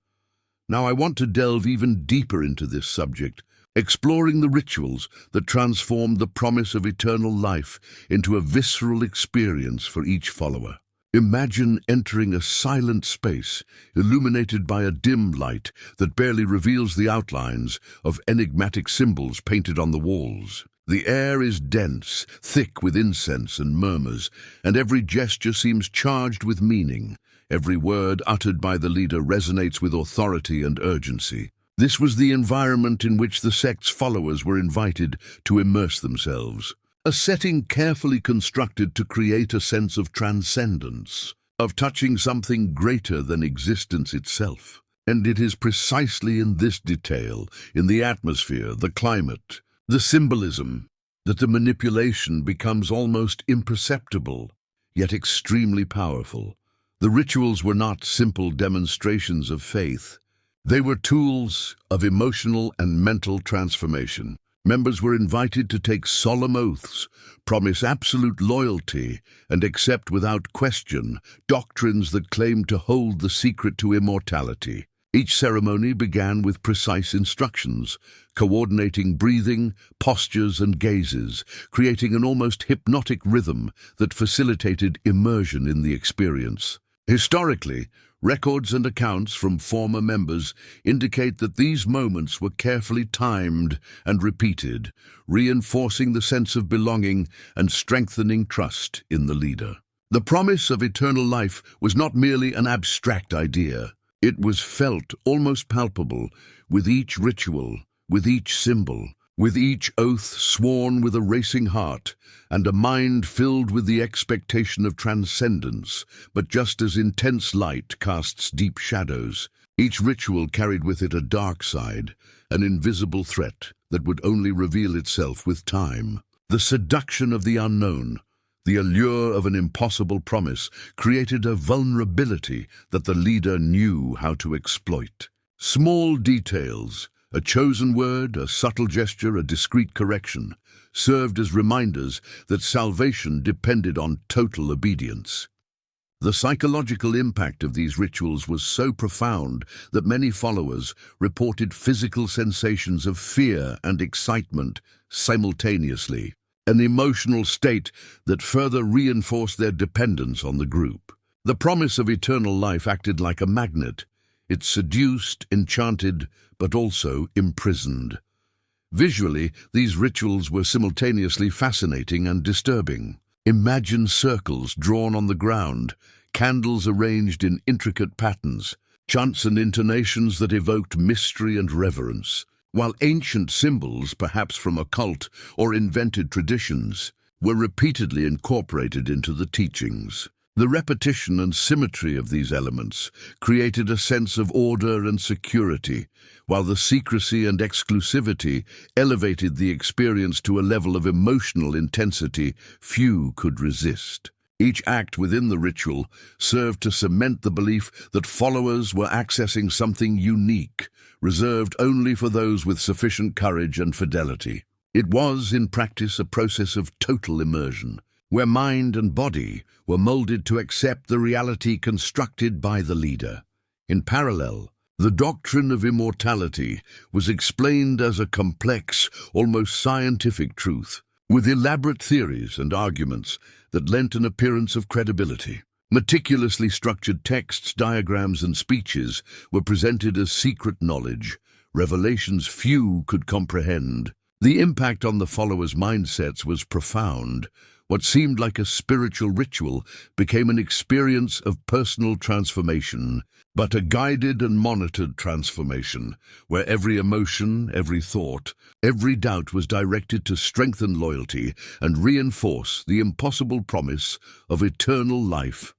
Speaker 1: Now, I want to delve even deeper into this subject, exploring the rituals that transformed the promise of eternal life into a visceral experience for each follower. Imagine entering a silent space, illuminated by a dim light that barely reveals the outlines of enigmatic symbols painted on the walls. The air is dense, thick with incense and murmurs, and every gesture seems charged with meaning. Every word uttered by the leader resonates with authority and urgency. This was the environment in which the sect's followers were invited to immerse themselves, a setting carefully constructed to create a sense of transcendence, of touching something greater than existence itself. And it is precisely in this detail, in the atmosphere, the climate, the symbolism, that the manipulation becomes almost imperceptible, yet extremely powerful. The rituals were not simple demonstrations of faith. They were tools of emotional and mental transformation. Members were invited to take solemn oaths, promise absolute loyalty, and accept without question doctrines that claimed to hold the secret to immortality. Each ceremony began with precise instructions, coordinating breathing, postures, and gazes, creating an almost hypnotic rhythm that facilitated immersion in the experience. Historically, records and accounts from former members indicate that these moments were carefully timed and repeated, reinforcing the sense of belonging and strengthening trust in the leader. The promise of eternal life was not merely an abstract idea. It was felt, almost palpable, with each ritual, with each symbol, with each oath sworn with a racing heart, and a mind filled with the expectation of transcendence. But just as intense light casts deep shadows, each ritual carried with it a dark side, an invisible threat that would only reveal itself with time. The seduction of the unknown, the allure of an impossible promise, created a vulnerability that the leader knew how to exploit. Small details, a chosen word, a subtle gesture, a discreet correction, served as reminders that salvation depended on total obedience. The psychological impact of these rituals was so profound that many followers reported physical sensations of fear and excitement simultaneously, an emotional state that further reinforced their dependence on the group. The promise of eternal life acted like a magnet. It seduced, enchanted, but also imprisoned. Visually, these rituals were simultaneously fascinating and disturbing. Imagine circles drawn on the ground, candles arranged in intricate patterns, chants and intonations that evoked mystery and reverence, while ancient symbols, perhaps from occult or invented traditions, were repeatedly incorporated into the teachings. The repetition and symmetry of these elements created a sense of order and security, while the secrecy and exclusivity elevated the experience to a level of emotional intensity few could resist. Each act within the ritual served to cement the belief that followers were accessing something unique, reserved only for those with sufficient courage and fidelity. It was, in practice, a process of total immersion, where mind and body were molded to accept the reality constructed by the leader. In parallel, the doctrine of immortality was explained as a complex, almost scientific truth, with elaborate theories and arguments that lent an appearance of credibility. Meticulously structured texts, diagrams, and speeches were presented as secret knowledge, revelations few could comprehend. The impact on the followers' mindsets was profound. What seemed like a spiritual ritual became an experience of personal transformation, but a guided and monitored transformation, where every emotion, every thought, every doubt was directed to strengthen loyalty and reinforce the impossible promise of eternal life.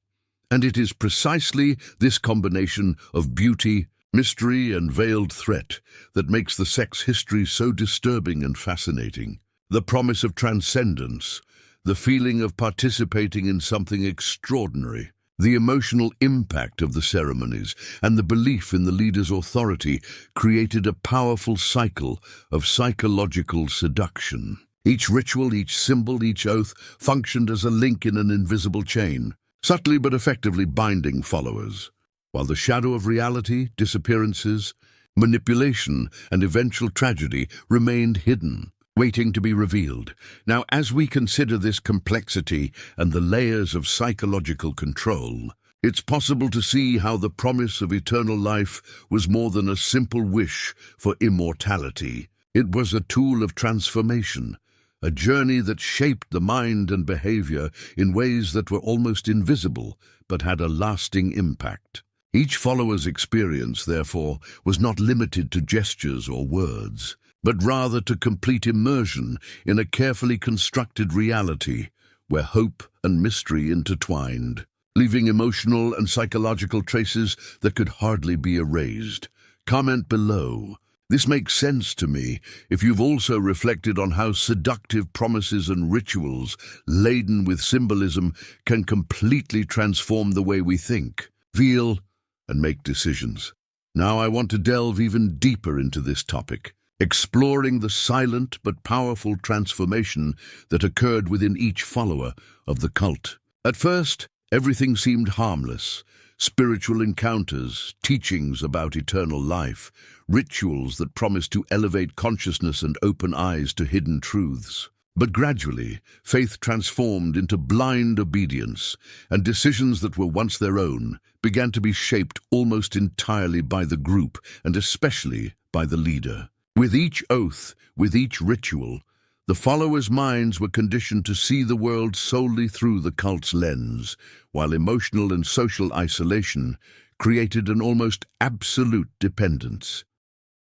Speaker 1: And it is precisely this combination of beauty, mystery, and veiled threat that makes the sect's history so disturbing and fascinating. The promise of transcendence, the feeling of participating in something extraordinary, the emotional impact of the ceremonies, and the belief in the leader's authority created a powerful cycle of psychological seduction. Each ritual, each symbol, each oath functioned as a link in an invisible chain, subtly but effectively binding followers, while the shadow of reality, disappearances, manipulation, and eventual tragedy remained hidden, waiting to be revealed. Now, as we consider this complexity and the layers of psychological control, it's possible to see how the promise of eternal life was more than a simple wish for immortality. It was a tool of transformation, a journey that shaped the mind and behavior in ways that were almost invisible but had a lasting impact. Each follower's experience, therefore, was not limited to gestures or words, but rather to complete immersion in a carefully constructed reality where hope and mystery intertwined, leaving emotional and psychological traces that could hardly be erased. Comment below. This makes sense to me if you've also reflected on how seductive promises and rituals laden with symbolism can completely transform the way we think, feel, and make decisions. Now I want to delve even deeper into this topic, exploring the silent but powerful transformation that occurred within each follower of the cult. At first, everything seemed harmless. Spiritual encounters, teachings about eternal life, rituals that promised to elevate consciousness and open eyes to hidden truths. But gradually, faith transformed into blind obedience, and decisions that were once their own began to be shaped almost entirely by the group, and especially by the leader. With each oath, with each ritual, the followers' minds were conditioned to see the world solely through the cult's lens, while emotional and social isolation created an almost absolute dependence.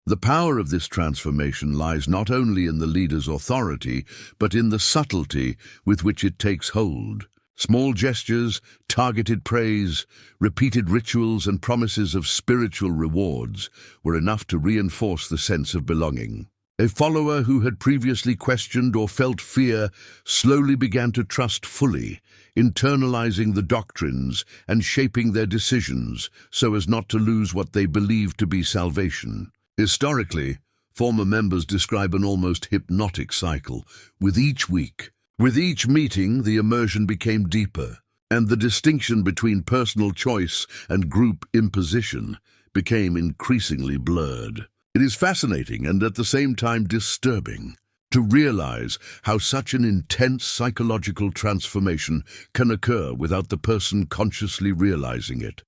Speaker 1: The power of this transformation lies not only in the leader's authority, but in the subtlety with which it takes hold. Small gestures, targeted praise, repeated rituals, and promises of spiritual rewards were enough to reinforce the sense of belonging. A follower who had previously questioned or felt fear slowly began to trust fully, internalizing the doctrines and shaping their decisions so as not to lose what they believed to be salvation. Historically, former members describe an almost hypnotic cycle. With each week, with each meeting, the immersion became deeper, and the distinction between personal choice and group imposition became increasingly blurred. It is fascinating and at the same time disturbing to realize how such an intense psychological transformation can occur without the person consciously realizing it.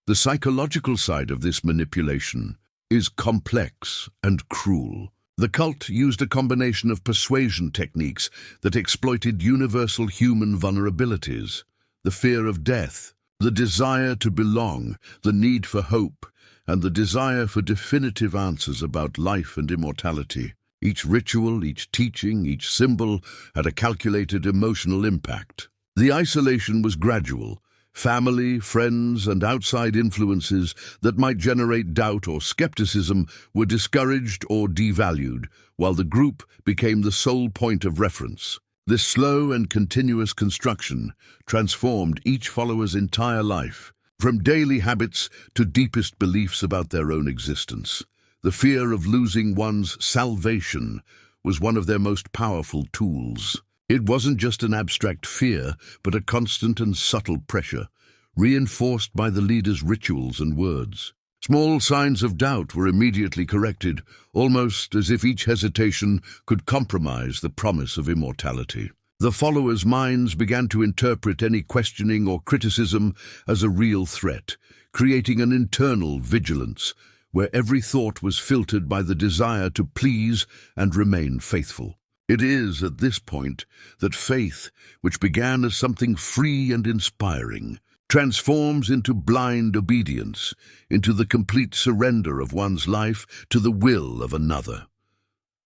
Speaker 1: The psychological side of this manipulation is complex and cruel. The cult used a combination of persuasion techniques that exploited universal human vulnerabilities: the fear of death, the desire to belong, the need for hope, and the desire for definitive answers about life and immortality. Each ritual, each teaching, each symbol had a calculated emotional impact. The isolation was gradual. Family, friends, and outside influences that might generate doubt or skepticism were discouraged or devalued, while the group became the sole point of reference. This slow and continuous construction transformed each follower's entire life, from daily habits to deepest beliefs about their own existence. The fear of losing one's salvation was one of their most powerful tools. It wasn't just an abstract fear, but a constant and subtle pressure, reinforced by the leader's rituals and words. Small signs of doubt were immediately corrected, almost as if each hesitation could compromise the promise of immortality. The followers' minds began to interpret any questioning or criticism as a real threat, creating an internal vigilance where every thought was filtered by the desire to please and remain faithful. It is at this point that faith, which began as something free and inspiring, transforms into blind obedience, into the complete surrender of one's life to the will of another.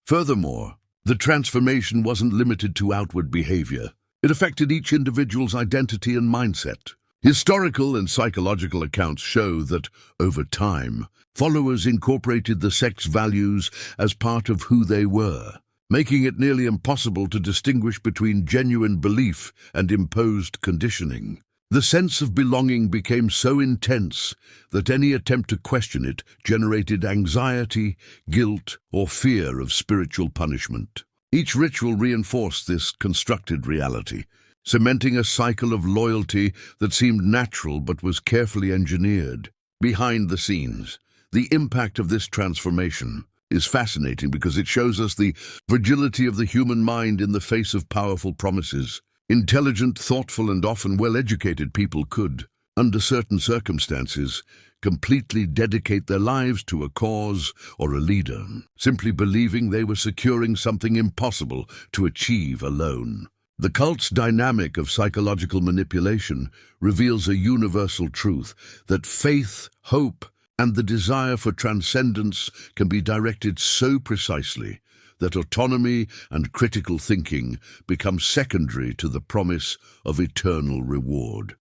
Speaker 1: Furthermore, the transformation wasn't limited to outward behavior. It affected each individual's identity and mindset. Historical and psychological accounts show that, over time, followers incorporated the sect's values as part of who they were, making it nearly impossible to distinguish between genuine belief and imposed conditioning. The sense of belonging became so intense that any attempt to question it generated anxiety, guilt, or fear of spiritual punishment. Each ritual reinforced this constructed reality, cementing a cycle of loyalty that seemed natural but was carefully engineered. Behind the scenes, the impact of this transformation is fascinating because it shows us the fragility of the human mind in the face of powerful promises. Intelligent, thoughtful, and often well-educated people could, under certain circumstances, completely dedicate their lives to a cause or a leader, simply believing they were securing something impossible to achieve alone. The cult's dynamic of psychological manipulation reveals a universal truth that faith, hope, and the desire for transcendence can be directed so precisely that autonomy and critical thinking become secondary to the promise of eternal reward.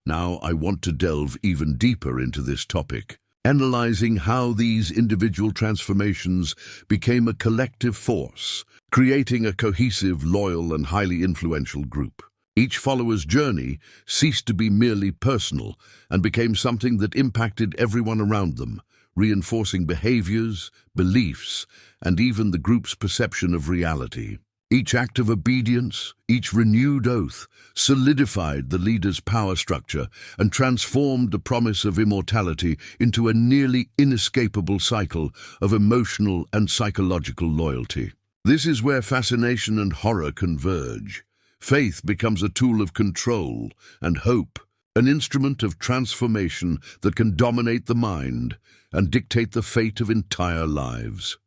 Speaker 1: Now I want to delve even deeper into this topic, analyzing how these individual transformations became a collective force, creating a cohesive, loyal, and highly influential group. Each follower's journey ceased to be merely personal and became something that impacted everyone around them, reinforcing behaviors, beliefs, and even the group's perception of reality. Each act of obedience, each renewed oath, solidified the leader's power structure and transformed the promise of immortality into a nearly inescapable cycle of emotional and psychological loyalty. This is where fascination and horror converge. Faith becomes a tool of control, and hope, an instrument of transformation that can dominate the mind and dictate the fate of entire lives.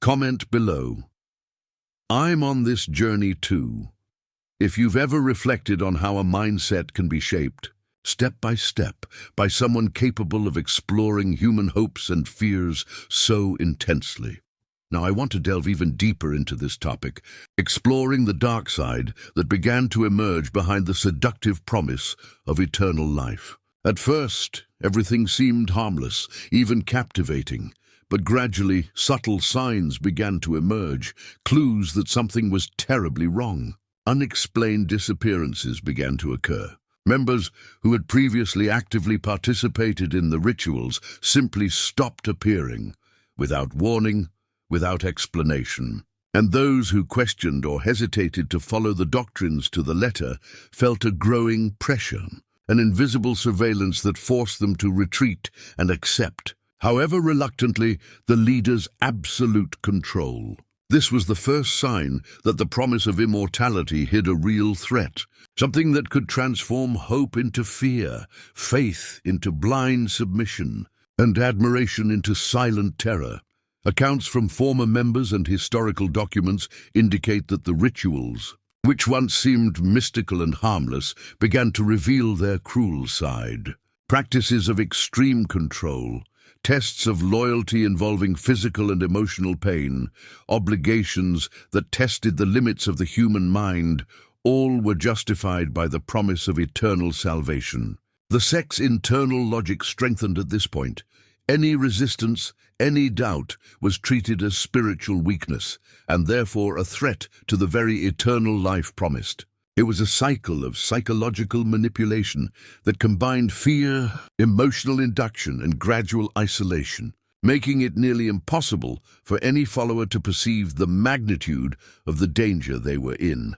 Speaker 1: Comment below. I'm on this journey too. If you've ever reflected on how a mindset can be shaped, step by step, by someone capable of exploring human hopes and fears so intensely. Now I want to delve even deeper into this topic, exploring the dark side that began to emerge behind the seductive promise of eternal life. At first, everything seemed harmless, even captivating, but gradually subtle signs began to emerge, clues that something was terribly wrong. Unexplained disappearances began to occur. Members who had previously actively participated in the rituals simply stopped appearing, without warning, without explanation. And those who questioned or hesitated to follow the doctrines to the letter felt a growing pressure, an invisible surveillance that forced them to retreat and accept, however reluctantly, the leader's absolute control. This was the first sign that the promise of immortality hid a real threat, something that could transform hope into fear, faith into blind submission, and admiration into silent terror. Accounts from former members and historical documents indicate that the rituals, which once seemed mystical and harmless, began to reveal their cruel side. Practices of extreme control, tests of loyalty involving physical and emotional pain, obligations that tested the limits of the human mind, All were justified by the promise of eternal salvation. The sect's internal logic strengthened at this point. Any resistance, any doubt, was treated as spiritual weakness, and therefore a threat to the very eternal life promised. It was a cycle of psychological manipulation that combined fear, emotional induction, and gradual isolation, making it nearly impossible for any follower to perceive the magnitude of the danger they were in.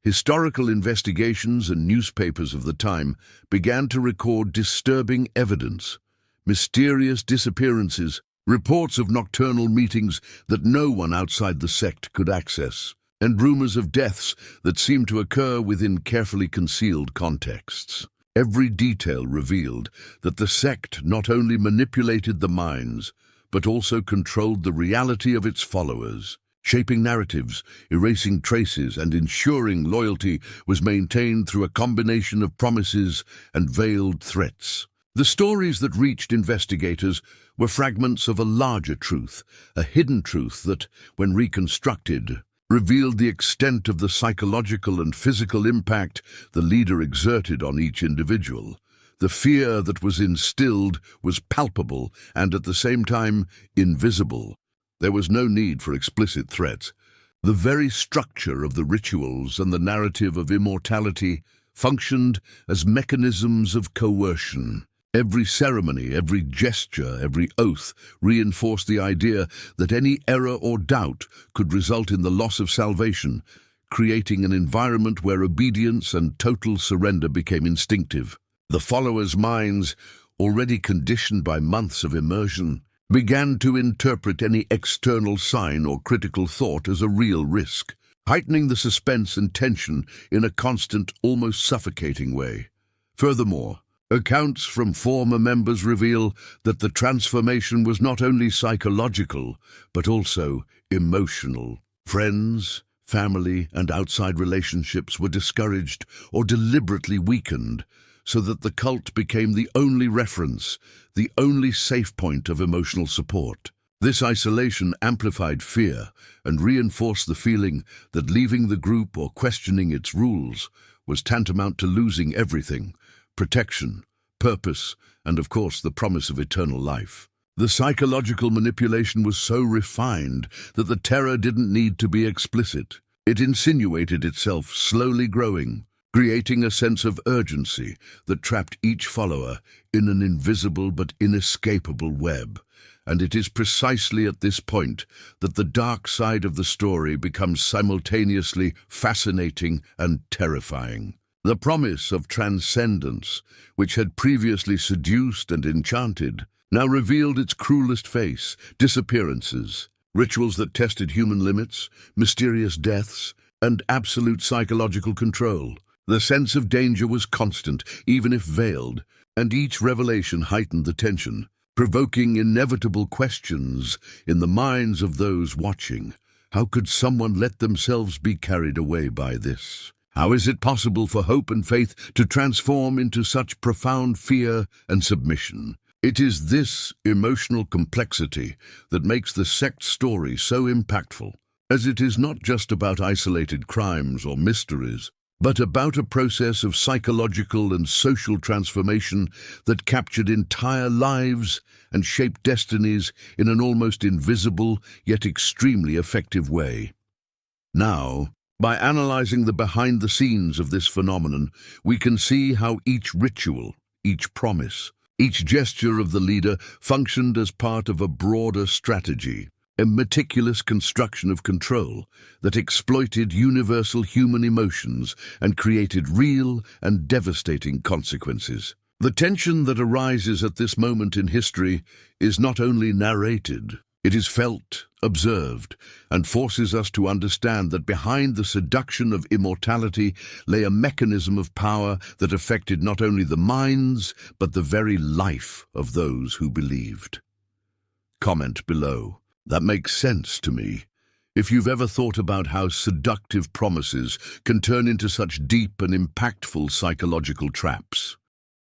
Speaker 1: Historical investigations and newspapers of the time began to record disturbing evidence: mysterious disappearances, reports of nocturnal meetings that no one outside the sect could access, and rumors of deaths that seemed to occur within carefully concealed contexts. Every detail revealed that the sect not only manipulated the minds, but also controlled the reality of its followers. Shaping narratives, erasing traces, and ensuring loyalty was maintained through a combination of promises and veiled threats. The stories that reached investigators were fragments of a larger truth, a hidden truth that, when reconstructed, revealed the extent of the psychological and physical impact the leader exerted on each individual. The fear that was instilled was palpable and at the same time invisible. There was no need for explicit threats. The very structure of the rituals and the narrative of immortality functioned as mechanisms of coercion. Every ceremony, every gesture, every oath reinforced the idea that any error or doubt could result in the loss of salvation, creating an environment where obedience and total surrender became instinctive. The followers' minds, already conditioned by months of immersion, began to interpret any external sign or critical thought as a real risk, heightening the suspense and tension in a constant, almost suffocating way. Furthermore, accounts from former members reveal that the transformation was not only psychological, but also emotional. Friends, family, and outside relationships were discouraged or deliberately weakened, so that the cult became the only reference, the only safe point of emotional support. This isolation amplified fear and reinforced the feeling that leaving the group or questioning its rules was tantamount to losing everything: protection, purpose, and of course the promise of eternal life. The psychological manipulation was so refined that the terror didn't need to be explicit. It insinuated itself, slowly growing, creating a sense of urgency that trapped each follower in an invisible but inescapable web. And it is precisely at this point that the dark side of the story becomes simultaneously fascinating and terrifying. The promise of transcendence, which had previously seduced and enchanted, now revealed its cruelest face: disappearances, rituals that tested human limits, mysterious deaths, and absolute psychological control. The sense of danger was constant, even if veiled, and each revelation heightened the tension, provoking inevitable questions in the minds of those watching. How could someone let themselves be carried away by this? How is it possible for hope and faith to transform into such profound fear and submission? It is this emotional complexity that makes the sect story so impactful, as it is not just about isolated crimes or mysteries, but about a process of psychological and social transformation that captured entire lives and shaped destinies in an almost invisible yet extremely effective way. Now, by analyzing the behind-the-scenes of this phenomenon, we can see how each ritual, each promise, each gesture of the leader functioned as part of a broader strategy, a meticulous construction of control that exploited universal human emotions and created real and devastating consequences. The tension that arises at this moment in history is not only narrated, it is felt, observed, and forces us to understand that behind the seduction of immortality lay a mechanism of power that affected not only the minds, but the very life of those who believed. Comment below. That makes sense to me. If you've ever thought about how seductive promises can turn into such deep and impactful psychological traps.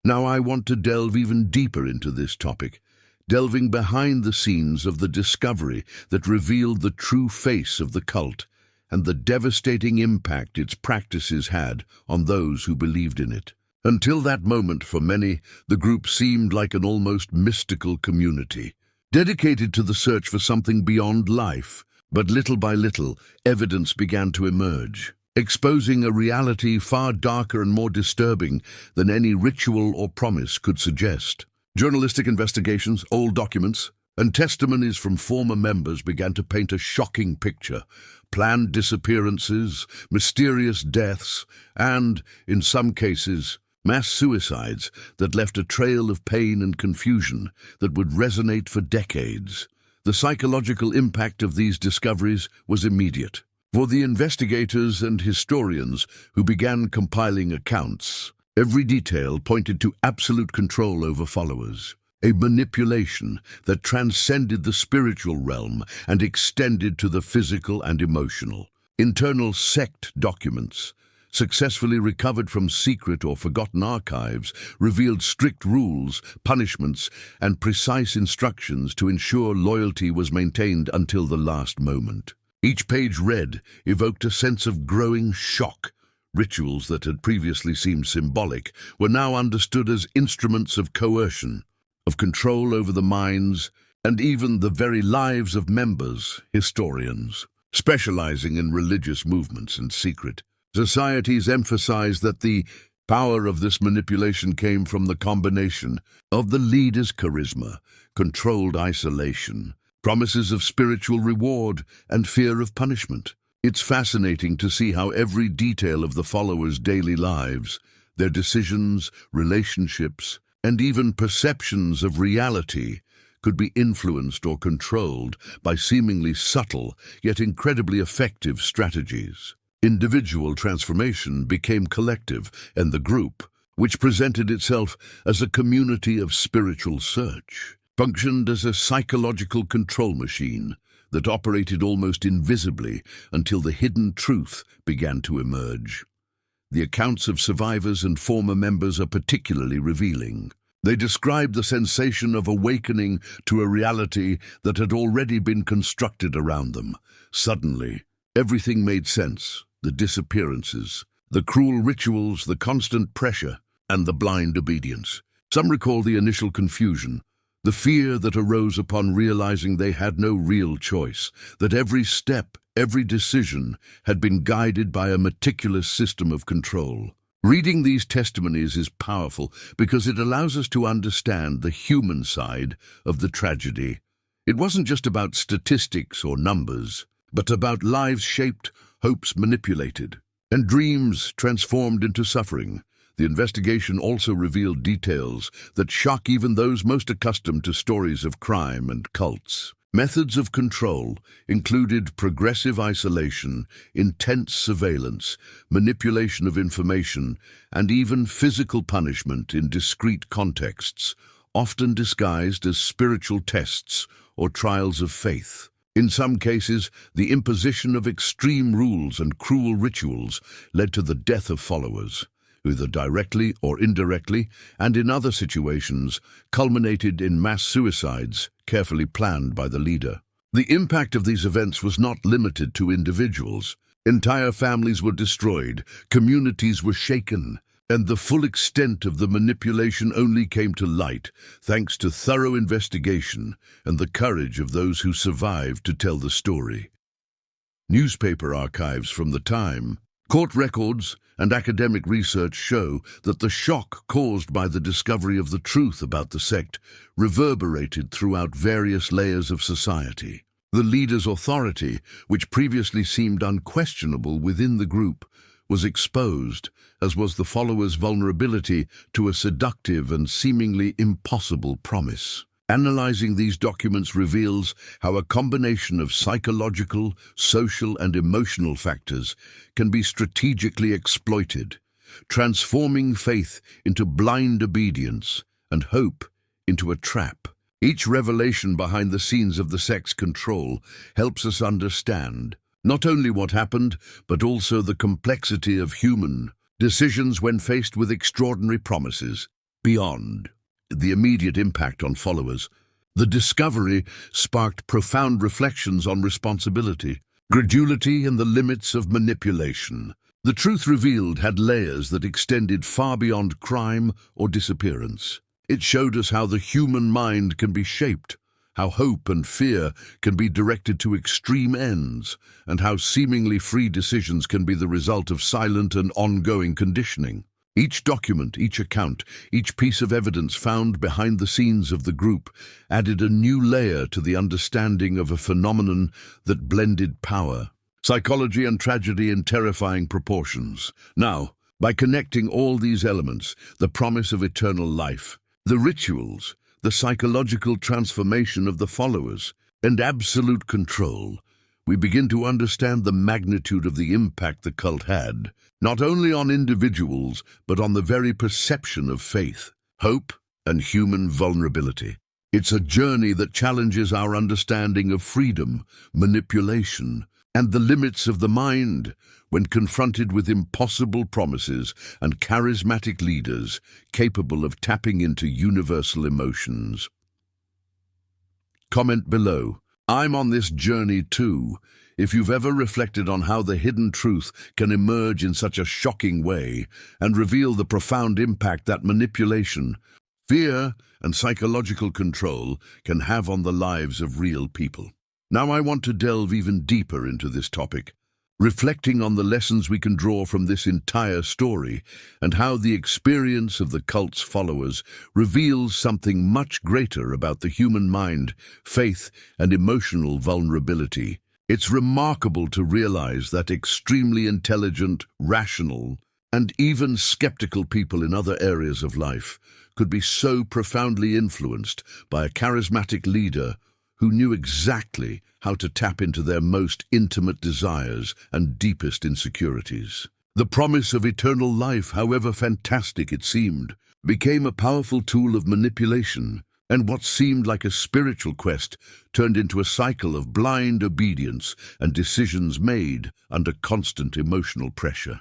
Speaker 1: Now I want to delve even deeper into this topic, delving behind the scenes of the discovery that revealed the true face of the cult and the devastating impact its practices had on those who believed in it. Until that moment, for many, the group seemed like an almost mystical community, dedicated to the search for something beyond life. But little by little, evidence began to emerge, exposing a reality far darker and more disturbing than any ritual or promise could suggest. Journalistic investigations, old documents, and testimonies from former members began to paint a shocking picture: planned disappearances, mysterious deaths, and, in some cases, mass suicides that left a trail of pain and confusion that would resonate for decades. The psychological impact of these discoveries was immediate. For the investigators and historians who began compiling accounts, every detail pointed to absolute control over followers, a manipulation that transcended the spiritual realm and extended to the physical and emotional. Internal sect documents, successfully recovered from secret or forgotten archives, revealed strict rules, punishments, and precise instructions to ensure loyalty was maintained until the last moment. Each page read evoked a sense of growing shock. Rituals that had previously seemed symbolic were now understood as instruments of coercion, of control over the minds, and even the very lives of members. Historians, specializing in religious movements and secret societies, emphasized that the power of this manipulation came from the combination of the leader's charisma, controlled isolation, promises of spiritual reward, and fear of punishment. It's fascinating to see how every detail of the followers' daily lives, their decisions, relationships, and even perceptions of reality could be influenced or controlled by seemingly subtle yet incredibly effective strategies. Individual transformation became collective, and the group, which presented itself as a community of spiritual search, functioned as a psychological control machine that operated almost invisibly until the hidden truth began to emerge. The accounts of survivors and former members are particularly revealing. They describe the sensation of awakening to a reality that had already been constructed around them. Suddenly, everything made sense: the disappearances, the cruel rituals, the constant pressure, and the blind obedience. Some recall the initial confusion, the fear that arose upon realizing they had no real choice, that every step, every decision had been guided by a meticulous system of control. Reading these testimonies is powerful because it allows us to understand the human side of the tragedy. It wasn't just about statistics or numbers, but about lives shaped, hopes manipulated, and dreams transformed into suffering. The investigation also revealed details that shock even those most accustomed to stories of crime and cults. Methods of control included progressive isolation, intense surveillance, manipulation of information, and even physical punishment in discrete contexts, often disguised as spiritual tests or trials of faith. In some cases, the imposition of extreme rules and cruel rituals led to the death of followers, either directly or indirectly, and in other situations culminated in mass suicides carefully planned by the leader. The impact of these events was not limited to individuals. Entire families were destroyed, communities were shaken, and the full extent of the manipulation only came to light thanks to thorough investigation and the courage of those who survived to tell the story. Newspaper archives from the time, court records, and academic research show that the shock caused by the discovery of the truth about the sect reverberated throughout various layers of society. The leader's authority, which previously seemed unquestionable within the group, was exposed, as was the followers' vulnerability to a seductive and seemingly impossible promise. Analyzing these documents reveals how a combination of psychological, social, and emotional factors can be strategically exploited, transforming faith into blind obedience and hope into a trap. Each revelation behind the scenes of the sect's control helps us understand not only what happened, but also the complexity of human decisions when faced with extraordinary promises. Beyond the immediate impact on followers, the discovery sparked profound reflections on responsibility. Credulity and the limits of manipulation. The truth revealed had layers that extended far beyond crime or disappearance. It showed us how the human mind can be shaped, how hope and fear can be directed to extreme ends, and how seemingly free decisions can be the result of silent and ongoing conditioning. Each document, each account, each piece of evidence found behind the scenes of the group added a new layer to the understanding of a phenomenon that blended power, psychology, and tragedy in terrifying proportions. Now, by connecting all these elements, the promise of eternal life, the rituals, the psychological transformation of the followers, and absolute control, we begin to understand the magnitude of the impact the cult had, not only on individuals, but on the very perception of faith, hope, and human vulnerability. It's a journey that challenges our understanding of freedom, manipulation, and the limits of the mind when confronted with impossible promises and charismatic leaders capable of tapping into universal emotions. Comment below. I'm on this journey too. If you've ever reflected on how the hidden truth can emerge in such a shocking way and reveal the profound impact that manipulation, fear, and psychological control can have on the lives of real people. Now I want to delve even deeper into this topic, reflecting on the lessons we can draw from this entire story and how the experience of the cult's followers reveals something much greater about the human mind, faith, and emotional vulnerability. It's remarkable to realize that extremely intelligent, rational, and even skeptical people in other areas of life could be so profoundly influenced by a charismatic leader who knew exactly how to tap into their most intimate desires and deepest insecurities. The promise of eternal life, however fantastic it seemed, became a powerful tool of manipulation, and what seemed like a spiritual quest turned into a cycle of blind obedience and decisions made under constant emotional pressure.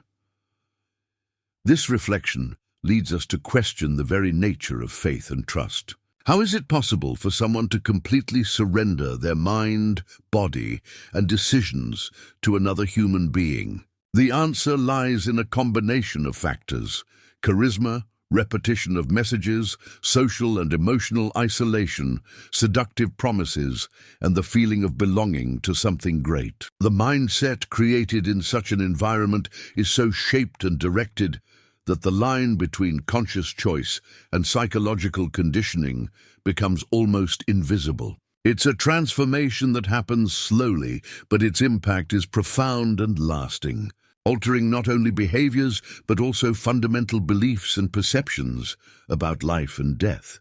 Speaker 1: This reflection leads us to question the very nature of faith and trust. How is it possible for someone to completely surrender their mind, body, and decisions to another human being? The answer lies in a combination of factors: charisma, repetition of messages, social and emotional isolation, seductive promises, and the feeling of belonging to something great. The mindset created in such an environment is so shaped and directed that the line between conscious choice and psychological conditioning becomes almost invisible. It's a transformation that happens slowly, but its impact is profound and lasting, altering not only behaviors, but also fundamental beliefs and perceptions about life and death.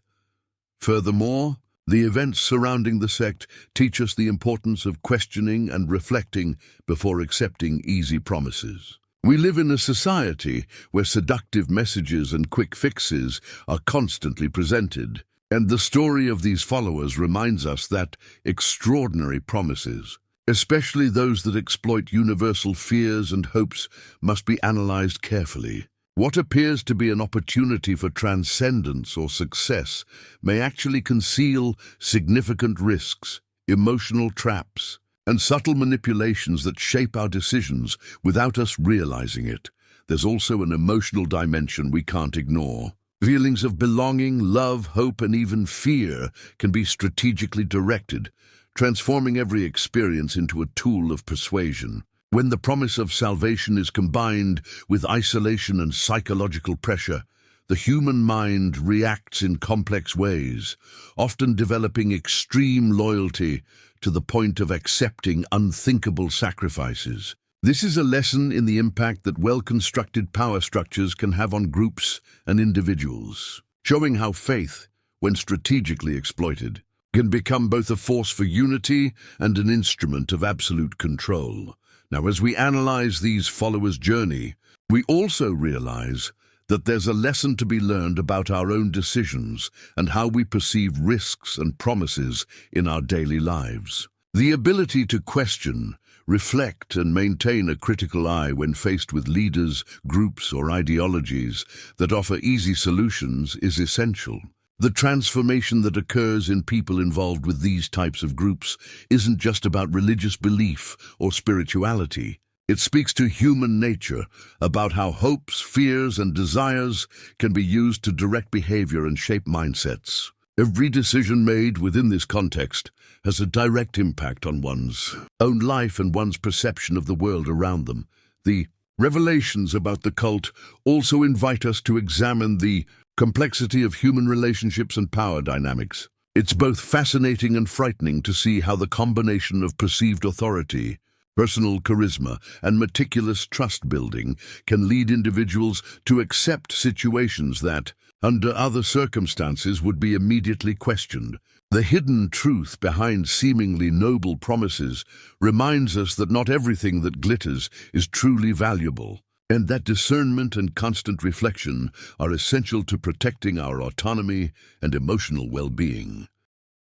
Speaker 1: Furthermore, the events surrounding the sect teach us the importance of questioning and reflecting before accepting easy promises. We live in a society where seductive messages and quick fixes are constantly presented, and the story of these followers reminds us that extraordinary promises, especially those that exploit universal fears and hopes, must be analyzed carefully. What appears to be an opportunity for transcendence or success may actually conceal significant risks, emotional traps, and subtle manipulations that shape our decisions without us realizing it. There's also an emotional dimension we can't ignore. Feelings of belonging, love, hope, and even fear can be strategically directed, transforming every experience into a tool of persuasion. When the promise of salvation is combined with isolation and psychological pressure, the human mind reacts in complex ways, often developing extreme loyalty to the point of accepting unthinkable sacrifices. This is a lesson in the impact that well-constructed power structures can have on groups and individuals, showing how faith, when strategically exploited, can become both a force for unity and an instrument of absolute control. Now, as we analyze these followers' journey, we also realize that there's a lesson to be learned about our own decisions and how we perceive risks and promises in our daily lives. The ability to question, reflect, and maintain a critical eye when faced with leaders, groups, or ideologies that offer easy solutions is essential. The transformation that occurs in people involved with these types of groups isn't just about religious belief or spirituality. It speaks to human nature, about how hopes, fears, and desires can be used to direct behavior and shape mindsets. Every decision made within this context has a direct impact on one's own life and one's perception of the world around them. The revelations about the cult also invite us to examine the complexity of human relationships and power dynamics. It's both fascinating and frightening to see how the combination of perceived authority, personal charisma, and meticulous trust building can lead individuals to accept situations that, under other circumstances, would be immediately questioned. The hidden truth behind seemingly noble promises reminds us that not everything that glitters is truly valuable, and that discernment and constant reflection are essential to protecting our autonomy and emotional well-being.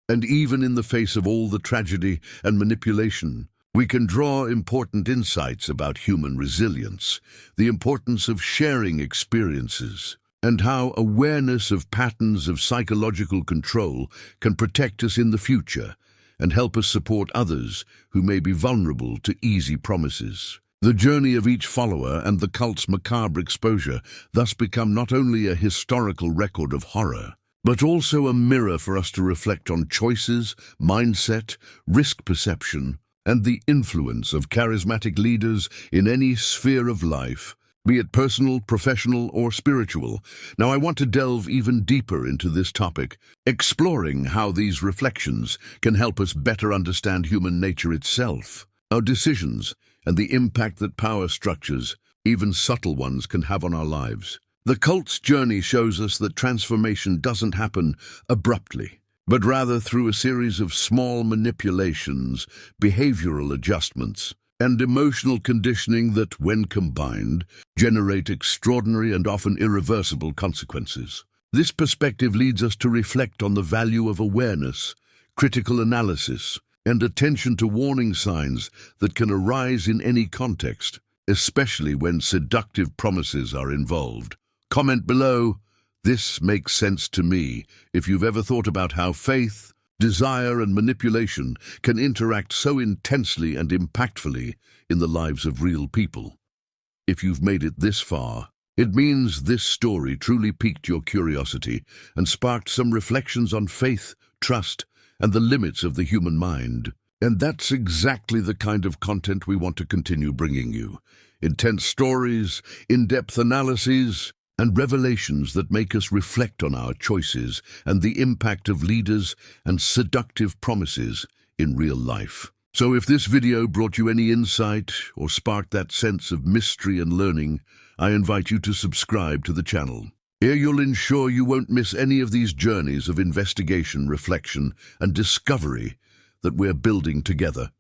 Speaker 1: And even in the face of all the tragedy and manipulation, we can draw important insights about human resilience, the importance of sharing experiences, and how awareness of patterns of psychological control can protect us in the future and help us support others who may be vulnerable to easy promises. The journey of each follower and the cult's macabre exposure thus become not only a historical record of horror, but also a mirror for us to reflect on choices, mindset, risk perception, and the influence of charismatic leaders in any sphere of life, be it personal, professional, or spiritual. Now I want to delve even deeper into this topic, exploring how these reflections can help us better understand human nature itself, our decisions, and the impact that power structures, even subtle ones, can have on our lives. The cult's journey shows us that transformation doesn't happen abruptly, but rather through a series of small manipulations, behavioral adjustments, and emotional conditioning that, when combined, generate extraordinary and often irreversible consequences. This perspective leads us to reflect on the value of awareness, critical analysis, and attention to warning signs that can arise in any context, especially when seductive promises are involved. Comment below, "This makes sense to me," if you've ever thought about how faith, desire, and manipulation can interact so intensely and impactfully in the lives of real people. If you've made it this far, it means this story truly piqued your curiosity and sparked some reflections on faith, trust, and the limits of the human mind. And that's exactly the kind of content we want to continue bringing you. Intense stories, in-depth analyses, and revelations that make us reflect on our choices and the impact of leaders and seductive promises in real life. So if this video brought you any insight or sparked that sense of mystery and learning, I invite you to subscribe to the channel. Here you'll ensure you won't miss any of these journeys of investigation, reflection, and discovery that we're building together.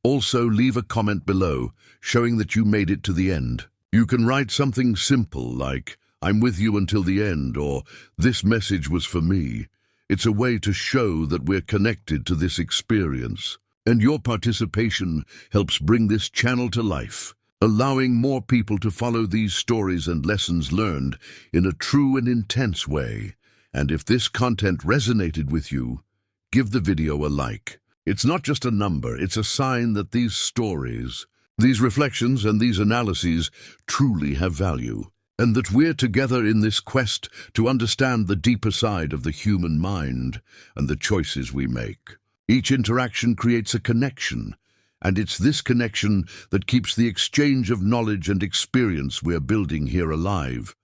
Speaker 1: Also, leave a comment below showing that you made it to the end. You can write something simple like, "I'm with you until the end," or "This message was for me." It's a way to show that we're connected to this experience, and your participation helps bring this channel to life, allowing more people to follow these stories and lessons learned in a true and intense way. And if this content resonated with you, give the video a like. It's not just a number, it's a sign that these stories, these reflections, and these analyses truly have value, and that we're together in this quest to understand the deeper side of the human mind and the choices we make. Each interaction creates a connection, and it's this connection that keeps the exchange of knowledge and experience we're building here alive.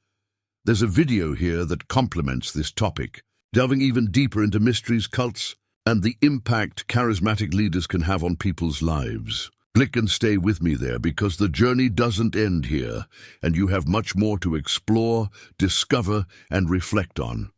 Speaker 1: There's a video here that complements this topic, delving even deeper into mysteries, cults, and the impact charismatic leaders can have on people's lives. Click and stay with me there, because the journey doesn't end here, and you have much more to explore, discover, and reflect on.